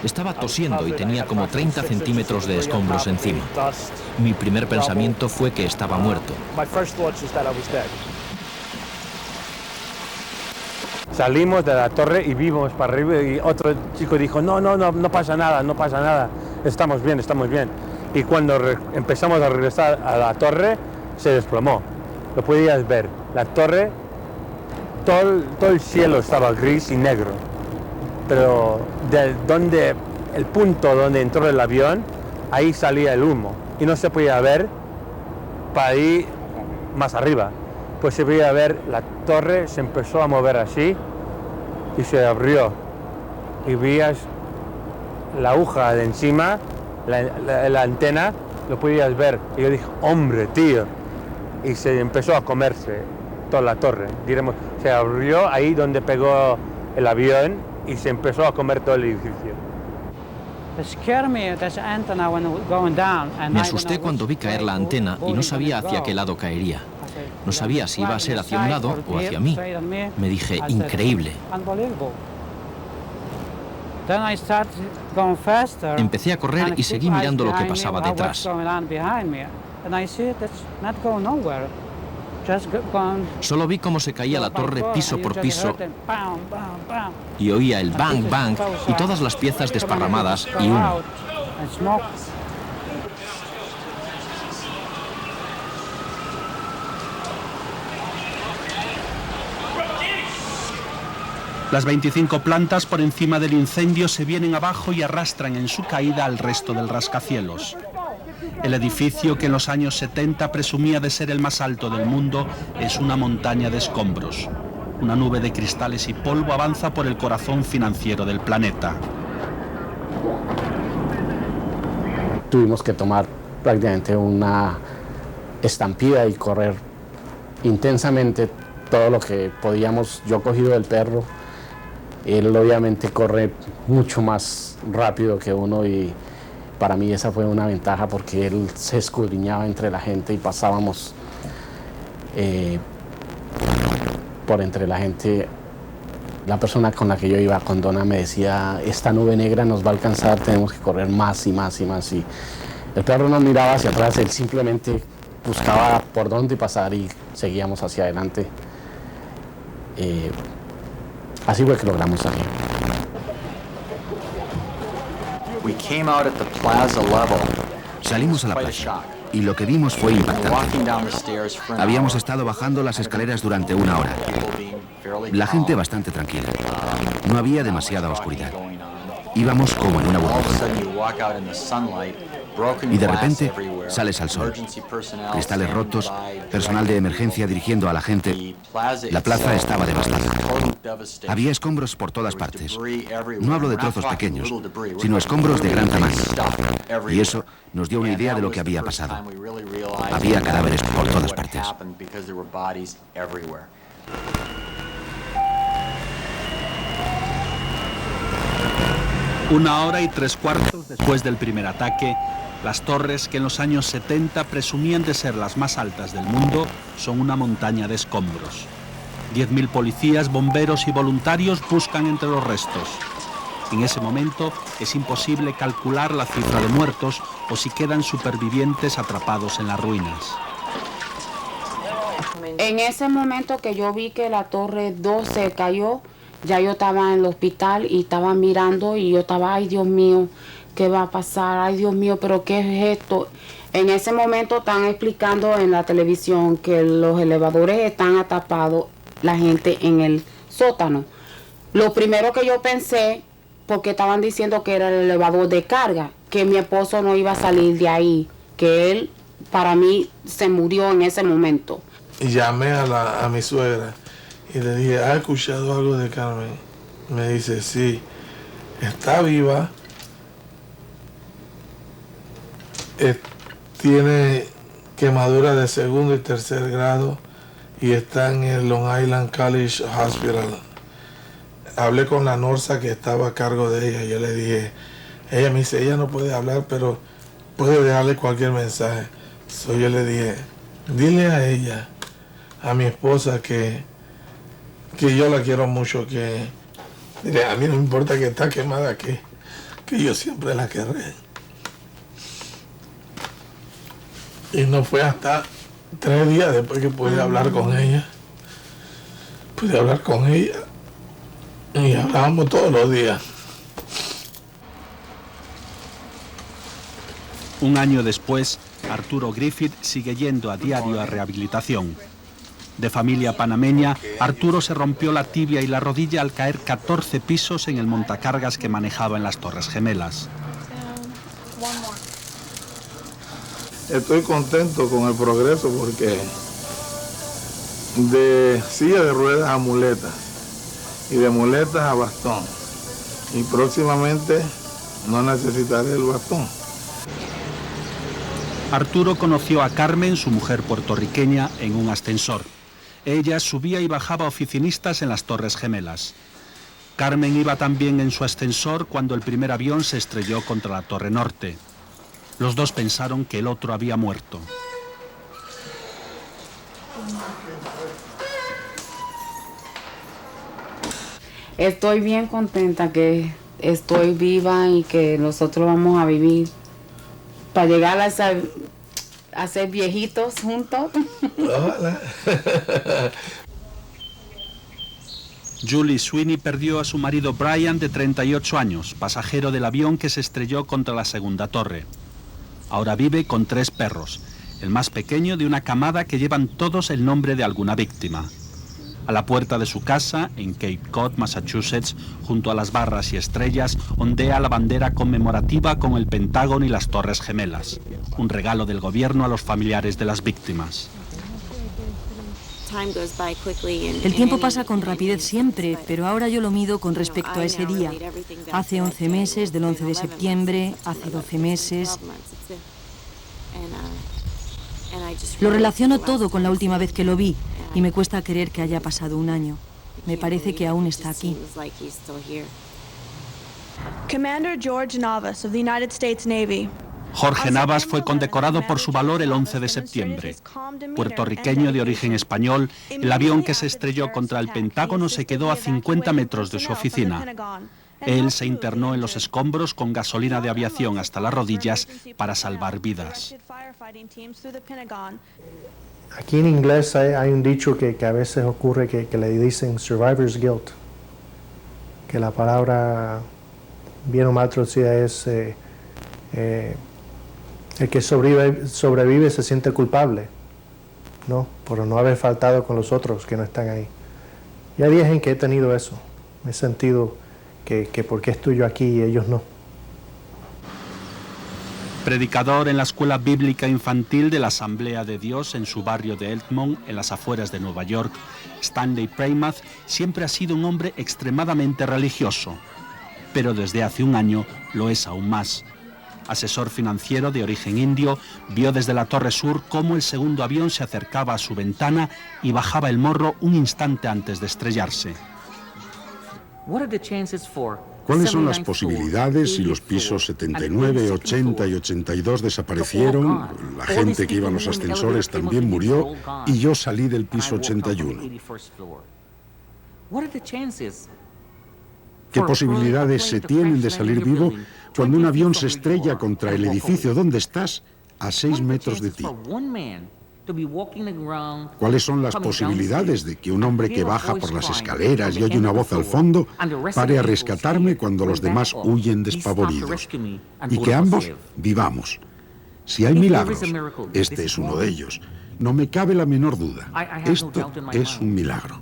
[SPEAKER 23] Estaba tosiendo y tenía como 30 centímetros de escombros encima. Mi primer pensamiento fue que estaba muerto.
[SPEAKER 21] Salimos de la torre y vimos para arriba y otro chico dijo, no pasa nada, estamos bien. Y cuando empezamos a regresar a la torre, se desplomó. Lo podías ver, la torre, todo el cielo estaba gris y negro. Pero el punto donde entró el avión, ahí salía el humo y no se podía ver para ahí más arriba. Pues se podía ver, la torre se empezó a mover así y se abrió y veías la aguja de encima, la antena, lo podías ver. Y yo dije, hombre, tío, y se empezó a comerse toda la torre, diremos, se abrió ahí donde pegó el avión y se empezó a comer todo el edificio.
[SPEAKER 23] Me asusté cuando vi caer la antena y no sabía hacia qué lado caería. No sabía si iba a ser hacia un lado o hacia mí. Me dije, increíble. Empecé a correr y seguí mirando lo que pasaba detrás. Solo vi cómo se caía la torre piso por piso y oía el bang bang y todas las piezas desparramadas y humo.
[SPEAKER 1] Las 25 plantas por encima del incendio se vienen abajo y arrastran en su caída al resto del rascacielos. El edificio, que en los años 70 presumía de ser el más alto del mundo, es una montaña de escombros. Una nube de cristales y polvo avanza por el corazón financiero del planeta.
[SPEAKER 5] Tuvimos que tomar prácticamente una estampida y correr intensamente todo lo que podíamos. Yo cogido del perro, él obviamente corre mucho más rápido que uno y para mí esa fue una ventaja porque él se escudriñaba entre la gente y pasábamos por entre la gente. La persona con la que yo iba, con Donna, me decía, esta nube negra nos va a alcanzar, tenemos que correr más y más y más. Y el perro no miraba hacia atrás, él simplemente buscaba por dónde pasar y seguíamos hacia adelante. Así fue que logramos salir.
[SPEAKER 25] Salimos a la playa y lo que vimos fue impactante. Habíamos estado bajando las escaleras durante una hora. La gente bastante tranquila. No había demasiada oscuridad. Íbamos como en una burbuja. Y de repente sales al sol. Cristales rotos, personal de emergencia dirigiendo a la gente. La plaza estaba devastada. Había escombros por todas partes. No hablo de trozos pequeños, sino escombros de gran tamaño. Y eso nos dio una idea de lo que había pasado. Había cadáveres por todas partes.
[SPEAKER 1] Una hora y 3/4 después del primer ataque, las torres, que en los años 70 presumían de ser las más altas del mundo, son una montaña de escombros. 10.000 policías, bomberos y voluntarios buscan entre los restos. En ese momento es imposible calcular la cifra de muertos o si quedan supervivientes atrapados en las ruinas.
[SPEAKER 3] En ese momento que yo vi que la torre 2 se cayó, ya yo estaba en el hospital y estaba mirando y yo estaba, ay Dios mío, ¿qué va a pasar? Ay Dios mío, pero ¿qué es esto? En ese momento están explicando en la televisión que los elevadores están atapados, la gente en el sótano. Lo primero que yo pensé, porque estaban diciendo que era el elevador de carga, que mi esposo no iba a salir de ahí, que él, para mí, se murió en ese momento.
[SPEAKER 2] Y llamé a mi suegra y le dije, ¿has escuchado algo de Carmen? Me dice, sí, está viva, tiene quemadura de 2º y 3er grado y está en el Long Island College Hospital. Hablé con la nursa que estaba a cargo de ella. Yo le dije, ella me dice, ella no puede hablar, pero puede dejarle cualquier mensaje. So yo le dije, dile a ella, a mi esposa, que yo la quiero mucho, que dile, a mí no me importa que está quemada aquí, que yo siempre la querré. Y no fue hasta 3 días después que pude hablar con ella. Pude hablar con ella y hablábamos todos los días.
[SPEAKER 1] Un año después, Arturo Griffith sigue yendo a diario a rehabilitación. De familia panameña, Arturo se rompió la tibia y la rodilla al caer 14 pisos en el montacargas que manejaba en las Torres Gemelas.
[SPEAKER 2] Estoy contento con el progreso porque de silla de ruedas a muletas y de muletas a bastón. Y próximamente no necesitaré el bastón.
[SPEAKER 1] Arturo conoció a Carmen, su mujer puertorriqueña, en un ascensor. Ella subía y bajaba oficinistas en las Torres Gemelas. Carmen iba también en su ascensor cuando el primer avión se estrelló contra la Torre Norte. Los dos pensaron que el otro había muerto.
[SPEAKER 3] Estoy bien contenta que estoy viva y que nosotros vamos a vivir para llegar a ser viejitos juntos.
[SPEAKER 2] Hola.
[SPEAKER 1] Julie Sweeney perdió a su marido Brian, de 38 años, pasajero del avión que se estrelló contra la segunda torre. Ahora vive con 3 perros, el más pequeño de una camada que llevan todos el nombre de alguna víctima. A la puerta de su casa, en Cape Cod, Massachusetts, junto a las barras y estrellas, ondea la bandera conmemorativa con el Pentágono y las Torres Gemelas, un regalo del gobierno a los familiares de las víctimas.
[SPEAKER 10] El tiempo pasa con rapidez siempre, pero ahora yo lo mido con respecto a ese día. Hace 11 meses, del 11 de septiembre, hace 12 meses. Lo relaciono todo con la última vez que lo vi y me cuesta creer que haya pasado un año. Me parece que aún está aquí.
[SPEAKER 13] Commander George Navas of the United States Navy.
[SPEAKER 1] Jorge Navas fue condecorado por su valor el 11 de septiembre. Puertorriqueño de origen español, el avión que se estrelló contra el Pentágono se quedó a 50 metros de su oficina. Él se internó en los escombros con gasolina de aviación hasta las rodillas para salvar vidas.
[SPEAKER 7] Aquí en inglés hay un dicho que a veces ocurre que le dicen survivor's guilt, que la palabra bien o mal traducida es el que sobrevive se siente culpable, ¿no? Por no haber faltado con los otros que no están ahí. Y hay días en que he tenido eso, me he sentido que por qué estoy yo aquí y ellos no.
[SPEAKER 1] Predicador en la escuela bíblica infantil de la Asamblea de Dios en su barrio de Elmont, en las afueras de Nueva York, Stanley Pramath siempre ha sido un hombre extremadamente religioso, pero desde hace un año lo es aún más. Asesor financiero de origen indio, vio desde la Torre Sur cómo el segundo avión se acercaba a su ventana y bajaba el morro un instante antes de estrellarse.
[SPEAKER 24] ¿Cuáles son las posibilidades si los pisos 79, 80 y 82 desaparecieron? La gente que iba en los ascensores también murió y yo salí del piso 81. ¿Qué posibilidades se tienen de salir vivo cuando un avión se estrella contra el edificio donde estás a 6 metros de ti? ¿Cuáles son las posibilidades de que un hombre que baja por las escaleras y oye una voz al fondo pare a rescatarme cuando los demás huyen despavoridos? Y que ambos vivamos. Si hay milagros, este es uno de ellos. No me cabe la menor duda. Esto es un milagro.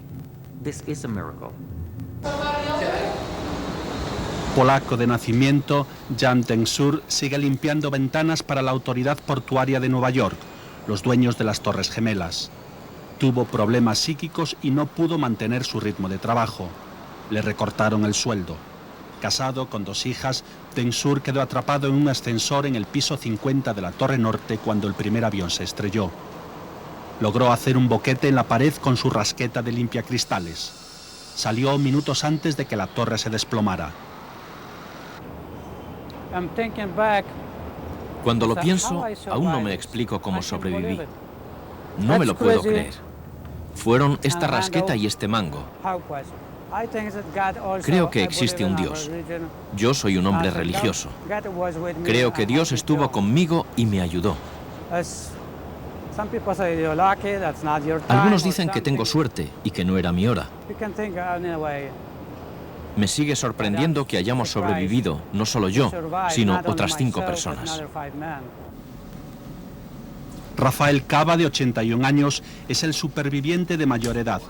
[SPEAKER 1] Polaco de nacimiento, Jan Tensur sigue limpiando ventanas para la autoridad portuaria de Nueva York, los dueños de las Torres Gemelas. Tuvo problemas psíquicos y no pudo mantener su ritmo de trabajo. Le recortaron el sueldo. Casado con 2 hijas, Tensur quedó atrapado en un ascensor en el piso 50 de la Torre Norte cuando el primer avión se estrelló. Logró hacer un boquete en la pared con su rasqueta de limpiacristales. Salió minutos antes de que la torre se desplomara.
[SPEAKER 23] Cuando lo pienso, aún no me explico cómo sobreviví. No me lo puedo creer. Fueron esta rasqueta y este mango. Creo que existe un Dios. Yo soy un hombre religioso. Creo que Dios estuvo conmigo y me ayudó. Algunos dicen que tengo suerte y que no era mi hora. Me sigue sorprendiendo que hayamos sobrevivido, no solo yo, sino otras 5 personas.
[SPEAKER 1] Rafael Cava, de 81 años, es el superviviente de mayor edad.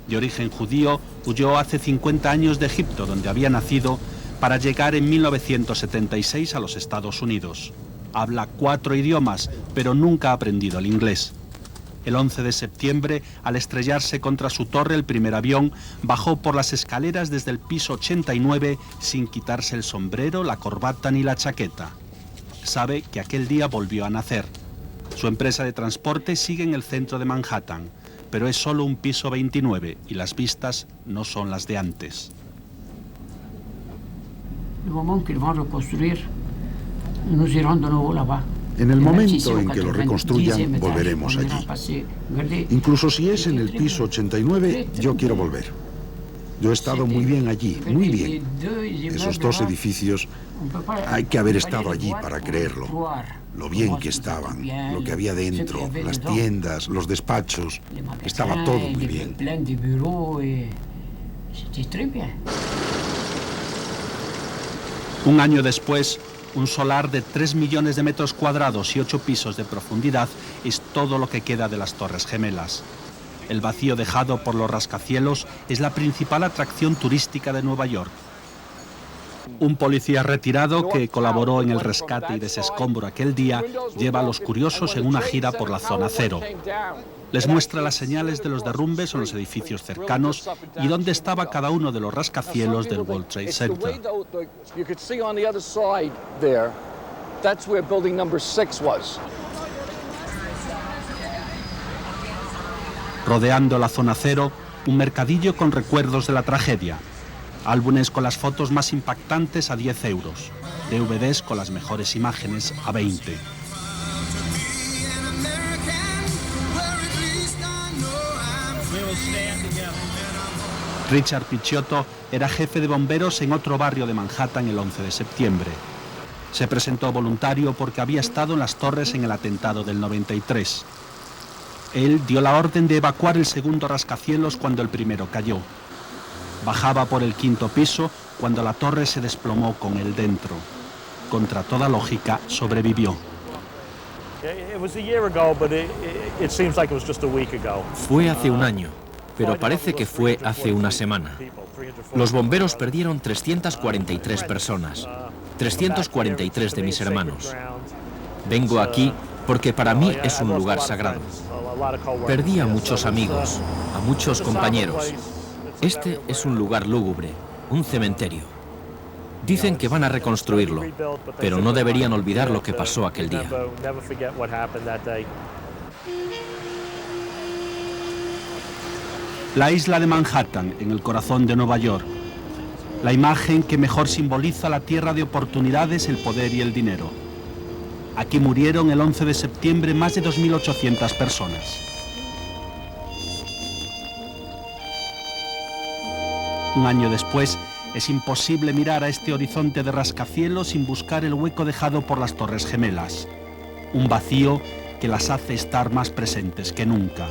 [SPEAKER 1] De origen judío, huyó hace 50 años de Egipto, donde había nacido, para llegar en 1976 a los Estados Unidos. Habla 4 idiomas, pero nunca ha aprendido el inglés. El 11 de septiembre, al estrellarse contra su torre el primer avión, bajó por las escaleras desde el piso 89 sin quitarse el sombrero, la corbata ni la chaqueta. Sabe que aquel día volvió a nacer. Su empresa de transporte sigue en el centro de Manhattan, pero es solo un piso 29 y las vistas no son las de antes.
[SPEAKER 24] En el momento en que lo reconstruyan, volveremos allí. Incluso si es en el piso 89, yo quiero volver. Yo he estado muy bien allí, muy bien. Esos 2 edificios, hay que haber estado allí para creerlo. Lo bien que estaban, lo que había dentro, las tiendas, los despachos, estaba todo muy bien.
[SPEAKER 1] Un año después, un solar de 3 millones de metros cuadrados y 8 pisos de profundidad es todo lo que queda de las Torres Gemelas. El vacío dejado por los rascacielos es la principal atracción turística de Nueva York. Un policía retirado que colaboró en el rescate y desescombro aquel día lleva a los curiosos en una gira por la zona cero. Les muestra las señales de los derrumbes en los edificios cercanos y dónde estaba cada uno de los rascacielos del World Trade Center. Rodeando la zona cero, un mercadillo con recuerdos de la tragedia. Álbumes con las fotos más impactantes a 10 euros. DVDs con las mejores imágenes a 20. Richard Picciotto era jefe de bomberos en otro barrio de Manhattan el 11 de septiembre. Se presentó voluntario porque había estado en las torres en el atentado del 93. Él dio la orden de evacuar el segundo rascacielos cuando el primero cayó. Bajaba por el 5º piso cuando la torre se desplomó con él dentro. Contra toda lógica, sobrevivió.
[SPEAKER 23] Fue hace un año, pero parece que fue hace una semana. Los bomberos perdieron 343 personas, 343 de mis hermanos. Vengo aquí porque para mí es un lugar sagrado. Perdí a muchos amigos, a muchos compañeros. Este es un lugar lúgubre, un cementerio. Dicen que van a reconstruirlo, pero no deberían olvidar lo que pasó aquel día.
[SPEAKER 1] La isla de Manhattan, en el corazón de Nueva York. La imagen que mejor simboliza la tierra de oportunidades, el poder y el dinero. Aquí murieron el 11 de septiembre más de 2.800 personas. Un año después, es imposible mirar a este horizonte de rascacielos sin buscar el hueco dejado por las Torres Gemelas. Un vacío que las hace estar más presentes que nunca.